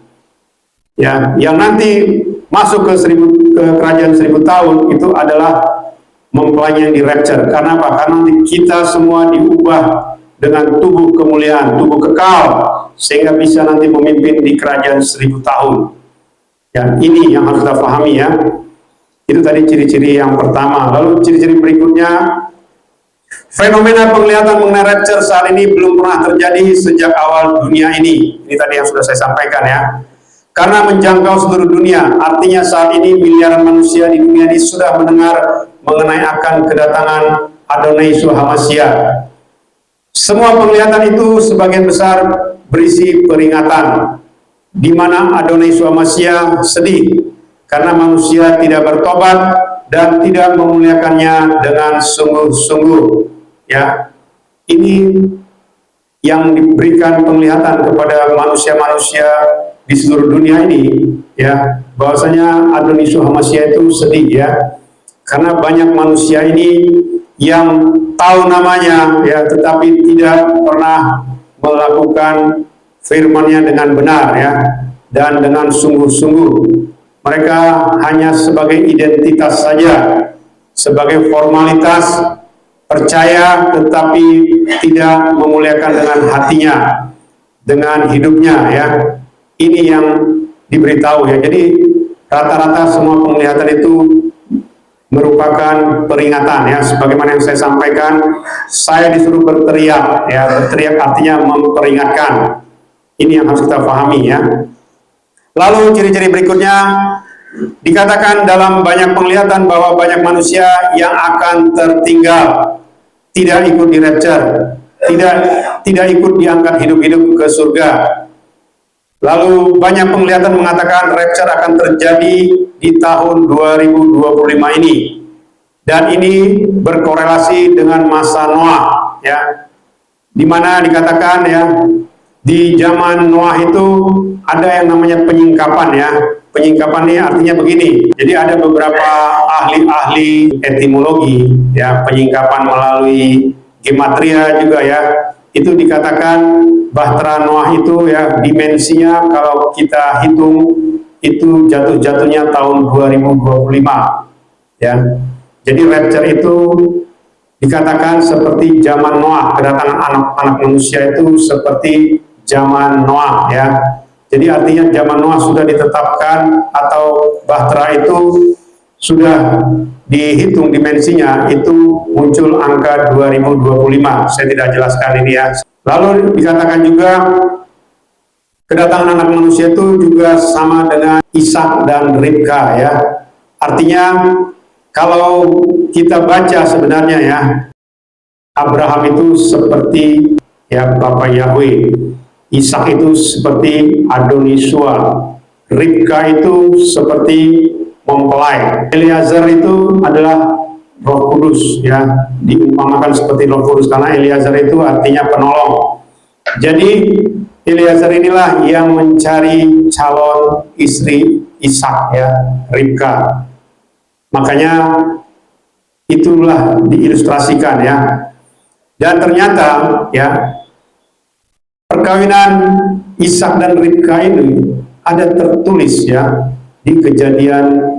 ya. Yang nanti masuk ke kerajaan 1000 tahun itu adalah mempelai yang di rapture. Karena apa? Karena nanti kita semua diubah dengan tubuh kemuliaan, tubuh kekal, sehingga bisa nanti memimpin di kerajaan 1000 tahun. Ya, ini yang harus kita pahami, ya. Itu tadi ciri-ciri yang pertama. Lalu ciri-ciri berikutnya, fenomena penglihatan mengenai rapture saat ini belum pernah terjadi sejak awal dunia ini. Ini tadi yang sudah saya sampaikan, ya. Karena menjangkau seluruh dunia, artinya saat ini miliaran manusia di dunia ini sudah mendengar mengenai akan kedatangan Adonai Yeshua Hamasya. Semua penglihatan itu sebagian besar berisi peringatan, di mana Adonai Yeshua Hamasya sedih karena manusia tidak bertobat dan tidak memuliakannya dengan sungguh-sungguh, ya. Ini yang diberikan penglihatan kepada manusia-manusia di seluruh dunia ini, ya, bahwasanya Adonai Yeshua Hamasya itu sedih, ya, karena banyak manusia ini yang tahu namanya, ya, tetapi tidak pernah melakukan firman-Nya dengan benar, ya, dan dengan sungguh-sungguh. Mereka hanya sebagai identitas saja, sebagai formalitas, percaya tetapi tidak memuliakan dengan hatinya, dengan hidupnya, ya. Ini yang diberitahu, ya. Jadi rata-rata semua penglihatan itu merupakan peringatan, ya. Sebagaimana yang saya sampaikan, saya disuruh berteriak, ya. Berteriak artinya memperingatkan. Ini yang harus kita pahami, ya. Lalu ciri-ciri berikutnya, dikatakan dalam banyak penglihatan bahwa banyak manusia yang akan tertinggal, tidak ikut di rapture, tidak ikut diangkat hidup-hidup ke surga. Lalu banyak penglihatan mengatakan rapture akan terjadi di tahun 2025 ini. Dan ini berkorelasi dengan masa Noah, ya. Di mana dikatakan, ya, di zaman Noah itu ada yang namanya penyingkapan, ya. Penyingkapan ini artinya begini. Jadi ada beberapa ahli-ahli etimologi, ya, penyingkapan melalui gematria juga, ya. Itu dikatakan Bahtera Noah itu, ya, dimensinya kalau kita hitung itu jatuh-jatuhnya tahun 2025, ya. Jadi rapture itu dikatakan seperti zaman Noah, kedatangan anak-anak manusia itu seperti zaman Noah, ya. Jadi artinya zaman Noah sudah ditetapkan atau Bahtera itu sudah dihitung dimensinya, itu muncul angka 2025. Saya tidak jelaskan ini, ya. Lalu dikatakan juga kedatangan anak manusia itu juga sama dengan Ishak dan Ribka, ya. Artinya kalau kita baca sebenarnya, ya, Abraham itu seperti, ya, Bapak Yahweh, Ishak itu seperti Adonai Yeshua, Ribka itu seperti mempelai, Eliezer itu adalah Roh Kudus, ya, diumpamakan seperti Roh Kudus karena Eliezer itu artinya penolong. Jadi Eliezer inilah yang mencari calon istri Ishak, ya, Ribka. Makanya itulah diilustrasikan, ya. Dan ternyata, ya, perkawinan Ishak dan Ribka ini ada tertulis, ya, di Kejadian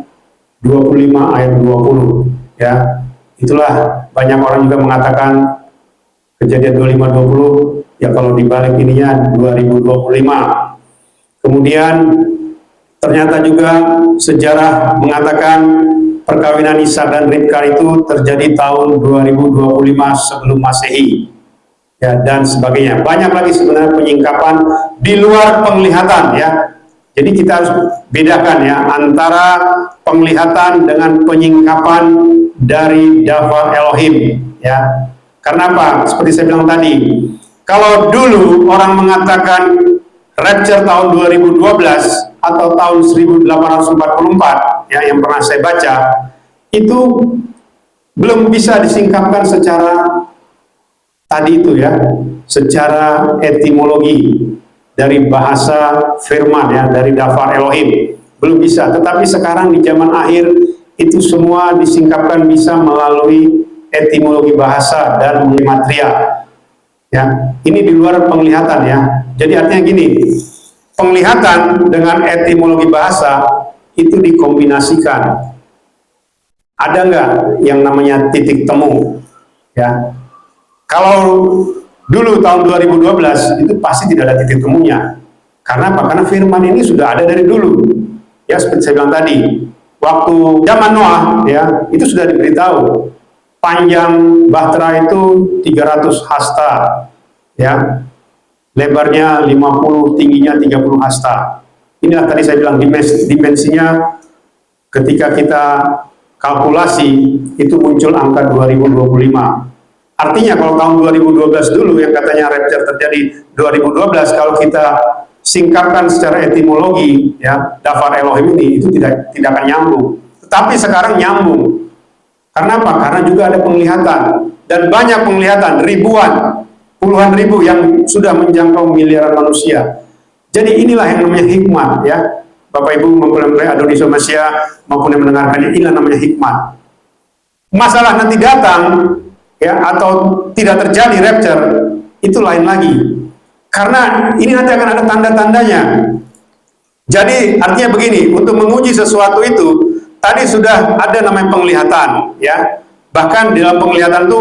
25 ayat 20. ya. Itulah banyak orang juga mengatakan kejadian 2520 ya kalau dibalik ininya 2025. Kemudian ternyata juga sejarah mengatakan perkawinan Ishak dan Ribka itu terjadi tahun 2025 sebelum Masehi. Ya, dan sebagainya. Banyak lagi sebenarnya penyingkapan di luar penglihatan ya. Jadi kita harus bedakan ya antara penglihatan dengan penyingkapan dari Dafar Elohim ya. Karena apa? Seperti saya bilang tadi, kalau dulu orang mengatakan rapture tahun 2012 atau tahun 1844 ya yang pernah saya baca, itu belum bisa disingkapkan secara tadi itu ya, secara etimologi dari bahasa firman ya, dari Dafar Elohim belum bisa. Tetapi sekarang di zaman akhir itu semua disingkapkan bisa melalui etimologi bahasa dan gematria ya. Ini di luar penglihatan ya. Jadi artinya gini, penglihatan dengan etimologi bahasa itu dikombinasikan. Ada nggak yang namanya titik temu ya? Kalau dulu tahun 2012 itu pasti tidak ada titik temunya. Karena apa? Karena firman ini sudah ada dari dulu. Ya seperti saya bilang tadi, waktu zaman Noah ya, itu sudah diberitahu. Panjang bahtera itu 300 hasta. Ya. Lebarnya 50, tingginya 30 hasta. Inilah tadi saya bilang dimensinya ketika kita kalkulasi itu muncul angka 2025. Artinya kalau tahun 2012 dulu yang katanya rapture terjadi 2012, kalau kita singkatkan secara etimologi ya Dafar Elohim ini itu tidak akan nyambung. Tetapi sekarang nyambung. Karena apa? Karena juga ada penglihatan dan banyak penglihatan, ribuan, puluhan ribu yang sudah menjangkau miliaran manusia. Jadi inilah yang namanya hikmat ya. Bapak Ibu mempelai Adonis Masia maupun yang mendengarkannya, inilah namanya hikmat. Masalah nanti datang ya atau tidak terjadi rapture itu lain lagi, karena ini nanti akan ada tanda-tandanya. Jadi artinya begini, untuk menguji sesuatu itu tadi sudah ada namanya penglihatan ya. Bahkan di dalam penglihatan itu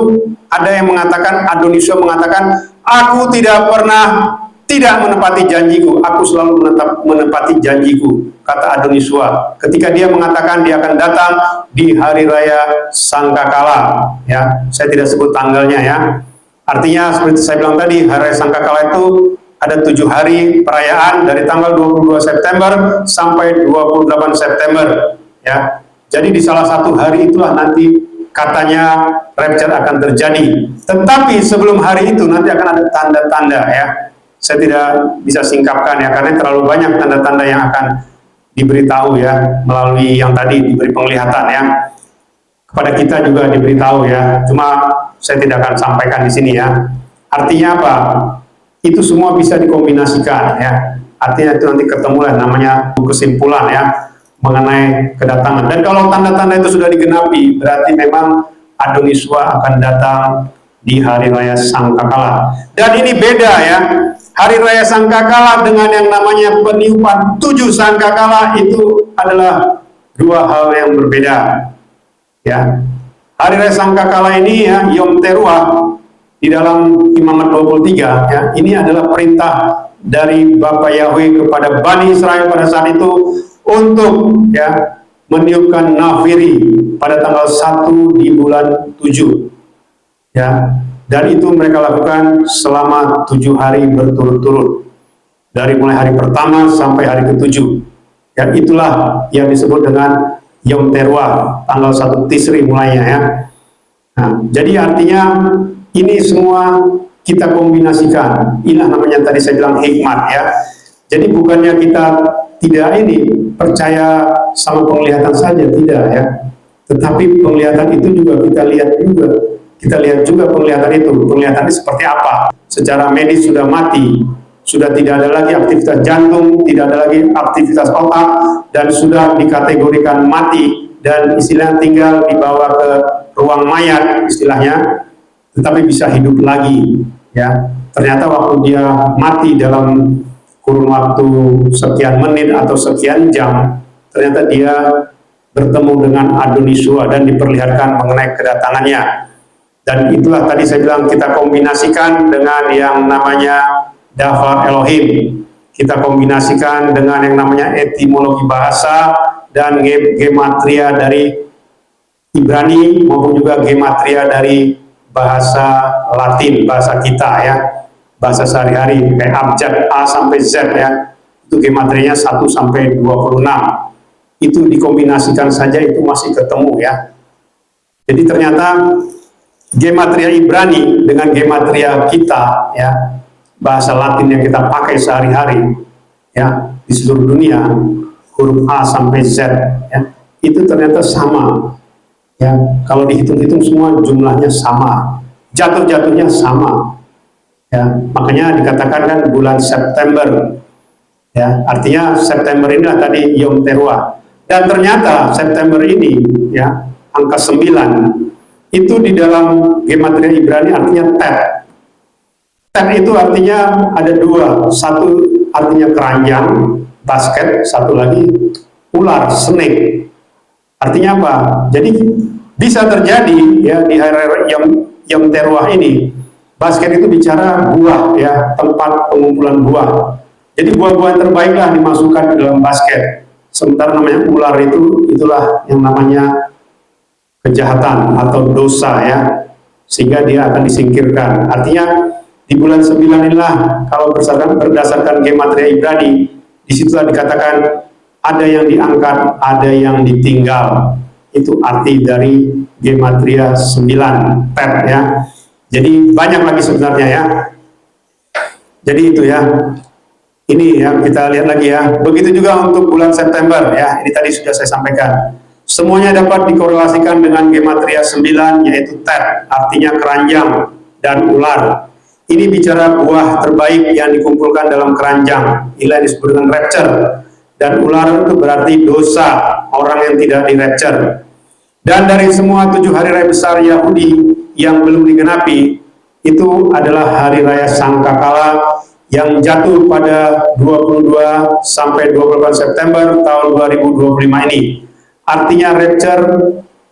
ada yang mengatakan, Adonisio mengatakan, aku tidak pernah tidak menepati janjiku, aku selalu menepati janjiku, kata Adonisio ketika dia mengatakan dia akan datang di hari raya Sangkakala ya. Saya tidak sebut tanggalnya ya. Artinya seperti saya bilang tadi, hari raya Sangkakala itu ada 7 hari perayaan dari tanggal 22 September sampai 28 September ya. Jadi di salah satu hari itulah nanti katanya rapture akan terjadi. Tetapi sebelum hari itu nanti akan ada tanda-tanda ya. Saya tidak bisa singkapkan ya, karena terlalu banyak tanda-tanda yang akan diberitahu ya, melalui yang tadi diberi penglihatan ya. Kepada kita juga diberitahu ya, cuma saya tidak akan sampaikan di sini ya. Artinya apa? Itu semua bisa dikombinasikan ya. Artinya itu nanti ketemulah namanya kesimpulan ya, mengenai kedatangan. Dan kalau tanda-tanda itu sudah digenapi, berarti memang Adoniswa akan datang di hari raya Sangkakala. Dan ini beda ya. Hari raya Sangkakala dengan yang namanya peniupan 7 Sangkakala itu adalah dua hal yang berbeda. Ya. Hari raya Sangkakala ini ya, Yom Teruah di dalam Imamat 23 ya, ini adalah perintah dari Bapa Yahweh kepada Bani Israel pada saat itu untuk ya meniupkan nafiri pada tanggal 1 di bulan 7 ya. Dan itu mereka lakukan selama 7 hari berturut-turut, dari mulai hari pertama sampai hari ke-7. Ya, itulah yang disebut dengan Yom Teruah, tanggal 1 Tisri mulainya ya. Nah, jadi artinya ini semua kita kombinasikan. Inilah namanya tadi saya bilang hikmat ya. Jadi bukannya kita tidak ini percaya sama penglihatan saja, tidak ya. Tetapi penglihatan itu juga kita lihat juga. Kita lihat juga penglihatan itu. Penglihatan itu seperti apa? Secara medis sudah mati, sudah tidak ada lagi aktivitas jantung, tidak ada lagi aktivitas otak, dan sudah dikategorikan mati dan istilahnya tinggal dibawa ke ruang mayat istilahnya, tetapi bisa hidup lagi ya. Ternyata waktu dia mati dalam kurun waktu sekian menit atau sekian jam, ternyata dia bertemu dengan Adonisua dan diperlihatkan mengenai kedatangannya. Dan itulah tadi saya bilang kita kombinasikan dengan yang namanya Davar Elohim. Kita kombinasikan dengan yang namanya etimologi bahasa dan gematria dari Ibrani maupun juga gematria dari bahasa Latin, bahasa kita ya, bahasa sehari-hari kayak abjad A sampai Z ya. Itu gematrianya 1 sampai 26. Itu dikombinasikan saja itu masih ketemu ya. Jadi ternyata gematria Ibrani dengan gematria kita ya, bahasa Latin yang kita pakai sehari-hari ya di seluruh dunia, huruf A sampai Z ya, itu ternyata sama ya. Kalau dihitung-hitung semua jumlahnya sama, jatuh-jatuhnya sama ya. Makanya dikatakan kan bulan September ya, artinya September inilah tadi Yom Teruah. Dan ternyata September ini ya, angka 9 itu di dalam gematria Ibrani artinya Tet. Tet itu artinya ada dua, satu artinya keranjang, basket, satu lagi ular, snake. Artinya apa? Jadi bisa terjadi ya di hari Yom Teruah ini, basket itu bicara buah ya, tempat pengumpulan buah. Jadi buah-buah terbaiklah dimasukkan ke dalam basket. Sementara namanya ular itu, itulah yang namanya kejahatan atau dosa ya, sehingga dia akan disingkirkan. Artinya di bulan 9 inilah kalau berdasarkan gematria Ibrani, disitulah dikatakan ada yang diangkat, ada yang ditinggal. Itu arti dari gematria 9 Tet ya. Jadi banyak lagi sebenarnya ya. Jadi itu ya. Ini ya kita lihat lagi ya. Begitu juga untuk bulan September ya. Ini tadi sudah saya sampaikan. Semuanya dapat dikorelasikan dengan gematria 9 yaitu Tet, artinya keranjang dan ular. Ini bicara buah terbaik yang dikumpulkan dalam keranjang. Inilah yang disebut dengan rapture. Dan ular itu berarti dosa, orang yang tidak di rapture. Dan dari semua 7 hari raya besar Yahudi yang belum digenapi, itu adalah hari raya Sangkakala yang jatuh pada 22 sampai 28 September tahun 2025 ini. Artinya rapture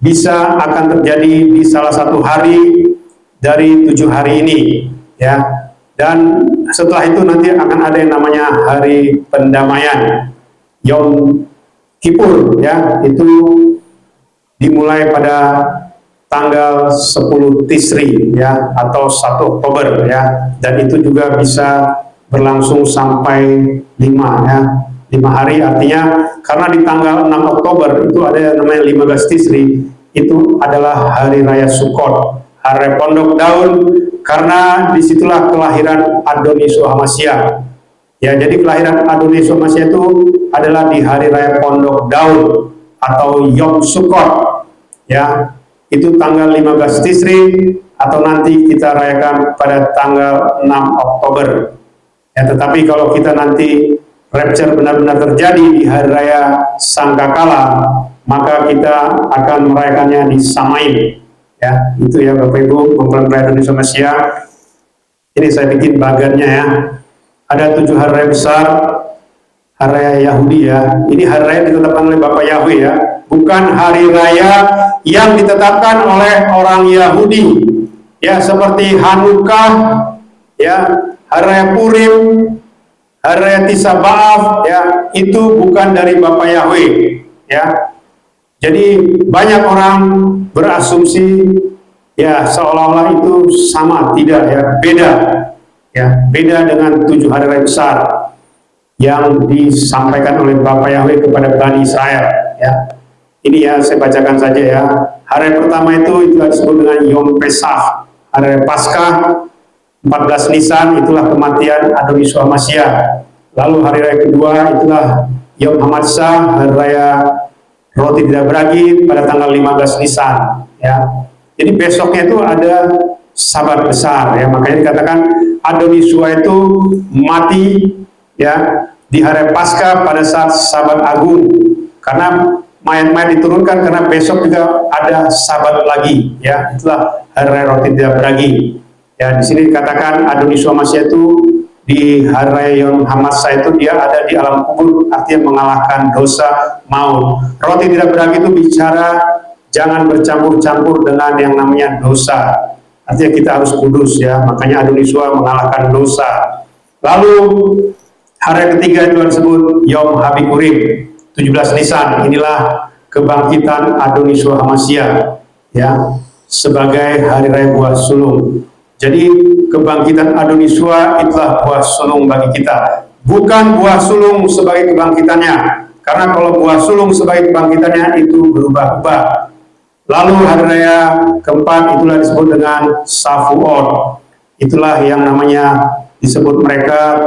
bisa akan terjadi di salah satu hari dari 7 hari ini ya. Dan setelah itu nanti akan ada yang namanya hari pendamaian Yom Kippur ya, itu dimulai pada tanggal 10 Tisri ya, atau 1 Oktober ya, dan itu juga bisa berlangsung sampai 5 ya, 5 hari. Artinya karena di tanggal 6 Oktober itu ada yang namanya 15 Tisri, itu adalah hari raya Sukkot, hari pondok daun, karena disitulah kelahiran Adonis Hamashiach ya. Jadi kelahiran Adonis Hamashiach itu adalah di hari raya pondok daun atau Yom Sukkot ya, itu tanggal 15 Tisri, atau nanti kita rayakan pada tanggal 6 Oktober ya. Tetapi kalau kita nanti rapture benar-benar terjadi di hari raya Sangkakala, maka kita akan merayakannya di Samain ya. Itu ya Bapak Ibu, mempelai Indonesia Hamashiach. Ini saya bikin bagannya ya. Ada 7 hari raya besar, hari raya Yahudi ya. Ini hari raya ditetapkan oleh Bapak Yahweh ya, bukan hari raya yang ditetapkan oleh orang Yahudi ya, seperti Hanukkah ya, hari raya Purim, hari raya Tisha B'Av ya, itu bukan dari Bapak Yahweh ya. Jadi banyak orang berasumsi ya seolah-olah itu sama, tidak ya, beda ya, beda dengan 7 hari raya besar yang disampaikan oleh Bapak Yahweh kepada Bani Israel ya. Ini ya saya bacakan saja ya. Hari pertama itu disebut dengan Yom Pesach, hari Paskah. 14 Nisan itulah kematian Adonis Hamashiach. Lalu hari raya kedua itulah Yom Hamatsah, hari raya roti tidak beragi pada tanggal 15 Nisan ya. Jadi besoknya itu ada Sabat besar ya, makanya dikatakan Adonisua itu mati ya di hari Paskah pada saat Sabat Agung, karena mayat-mayat diturunkan karena besok juga ada Sabat lagi ya, itulah hari raya roti tidak beragi ya. Di sini dikatakan Adonis Hamashiach itu di hari raya Yom Hamasa itu dia ada di alam kubur, artinya mengalahkan dosa maut. Roti tidak berdaging itu bicara jangan bercampur-campur dengan yang namanya dosa. Artinya kita harus kudus ya, makanya Adoniswa mengalahkan dosa. Lalu hari ketiga itu disebut Yom Habikurim, 17 Nisan. Inilah kebangkitan Adoniswa Hamasya ya, sebagai hari raya buah sulung. Jadi kebangkitan Adoniswa itulah buah sulung bagi kita, bukan buah sulung sebagai kebangkitannya, karena kalau buah sulung sebagai kebangkitannya itu berubah-ubah. Lalu hari raya keempat itulah disebut dengan Shavuot. Itulah yang namanya disebut mereka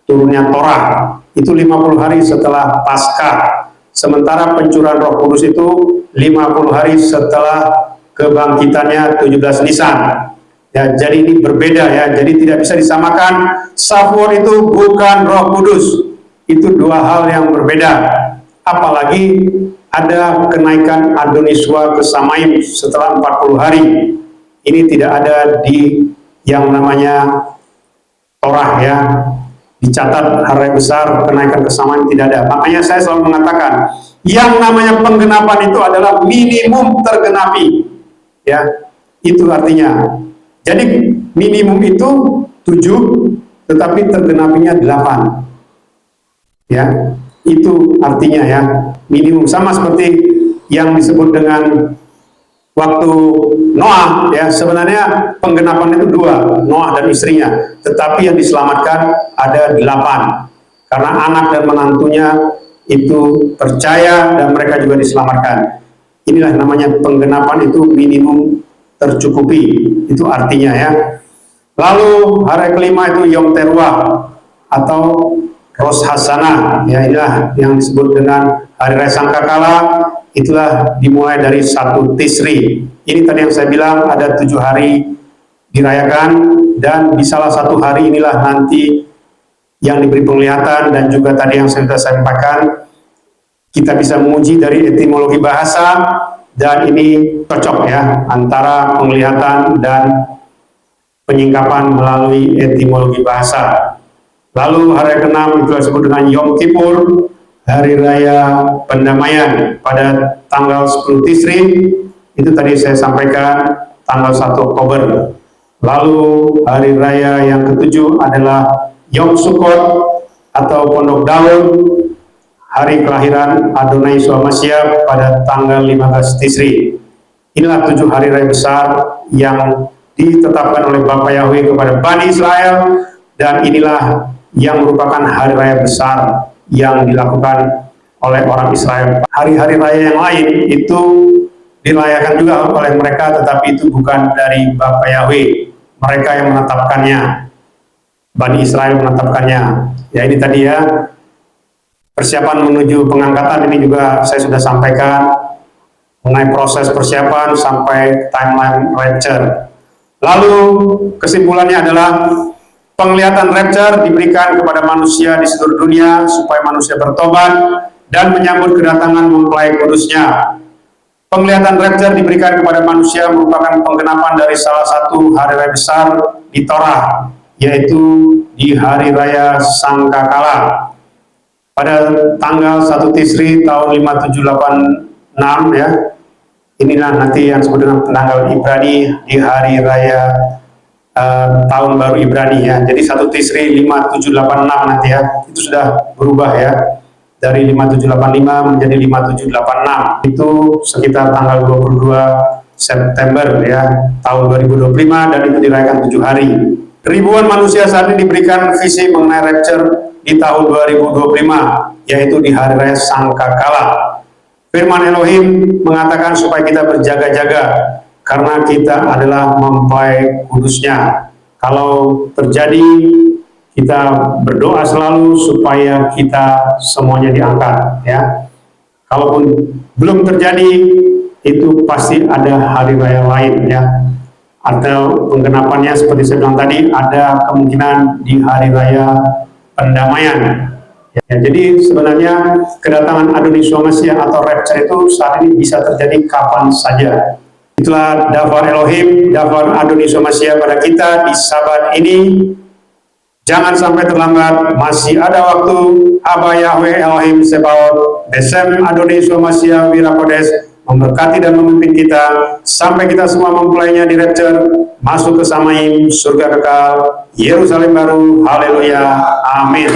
turunnya Torah. Itu 50 hari setelah Paskah. Sementara pencurahan Roh Kudus itu 50 hari setelah kebangkitannya 17 Nisan. Ya, jadi ini berbeda ya. Jadi tidak bisa disamakan. Shavuot itu bukan Roh Kudus. Itu dua hal yang berbeda. Apalagi ada kenaikan Adoniswa ke Samaim setelah 40 hari. Ini tidak ada di yang namanya Torah ya. Dicatat hari besar kenaikan ke Samaim tidak ada. Makanya saya selalu mengatakan yang namanya penggenapan itu adalah minimum tergenapi. Ya, itu artinya. Jadi minimum itu 7, tetapi tergenapinya 8. Ya, itu artinya ya, minimum. Sama seperti yang disebut dengan waktu Noah ya, sebenarnya penggenapan itu 2, Noah dan istrinya, tetapi yang diselamatkan ada 8 karena anak dan menantunya itu percaya dan mereka juga diselamatkan. Inilah namanya penggenapan itu minimum tercukupi, itu artinya ya. Lalu hari kelima itu Yom Teruah atau Rosh Hashanah, ya inilah yang disebut dengan hari raya Sangkakala. Itulah dimulai dari 1 Tisri. Ini tadi yang saya bilang ada 7 hari dirayakan, dan di salah satu hari inilah nanti yang diberi penglihatan, dan juga tadi yang saya sudah sampaikan kita bisa menguji dari etimologi bahasa, dan ini cocok ya antara penglihatan dan penyingkapan melalui etimologi bahasa. Lalu hari ke-6 itu disebut dengan Yom Kippur, hari raya pendamaian pada tanggal 10 Tisri. Itu tadi saya sampaikan tanggal 1 Oktober. Lalu hari raya yang ke-7 adalah Yom Sukkot atau Pondok Daun, hari kelahiran Adonai Yeshua Mashiach pada tanggal 15 Tisri. Inilah 7 hari raya besar yang ditetapkan oleh Bapa Yahweh kepada Bani Israel, dan inilah yang merupakan hari raya besar yang dilakukan oleh orang Israel. Hari-hari raya yang lain itu dirayakan juga oleh mereka, tetapi itu bukan dari Bapa Yahweh. Mereka yang menetapkannya, Bani Israel menetapkannya. Ya ini tadi ya, persiapan menuju pengangkatan ini juga saya sudah sampaikan mengenai proses persiapan sampai timeline rapture. Lalu kesimpulannya adalah penglihatan rapture diberikan kepada manusia di seluruh dunia supaya manusia bertobat dan menyambut kedatangan mempelai kudusnya. Penglihatan rapture diberikan kepada manusia merupakan penggenapan dari salah satu hari raya besar di Torah, yaitu di hari raya Sangkakala. Pada tanggal 1 Tisri tahun 5786 ya, inilah nanti yang disebut dengan tanggal Ibrani di hari raya tahun baru Ibrani ya. Jadi 1 Tisri 5786 nanti ya, itu sudah berubah ya, dari 5785 menjadi 5786. Itu sekitar tanggal 22 September ya, tahun 2025, dan itu dirayakan 7 hari. Ribuan manusia saat ini diberikan visi mengenai rapture di tahun 2025, yaitu di hari raya Sangkakala. Firman Elohim mengatakan supaya kita berjaga-jaga karena kita adalah mempelai kudusnya. Kalau terjadi, kita berdoa selalu supaya kita semuanya diangkat ya. Kalaupun belum terjadi, itu pasti ada hari raya lain ya, atau penggenapannya seperti saya bilang tadi, ada kemungkinan di hari raya pendamaian. Ya, jadi sebenarnya kedatangan Adonai Yeshua Mashiach atau rapture itu saat ini bisa terjadi kapan saja. Itulah dafar Elohim, dafar Adonai Yeshua Mashiach pada kita di Sabat ini. Jangan sampai terlambat, masih ada waktu. Aba Yahweh Elohim Sebaot, Besem Adonai Somasia Wirakodes, memberkati dan memimpin kita, sampai kita semua mempelainya di rapture, masuk ke Samaim, surga kekal, Yerusalem baru, haleluya, amin.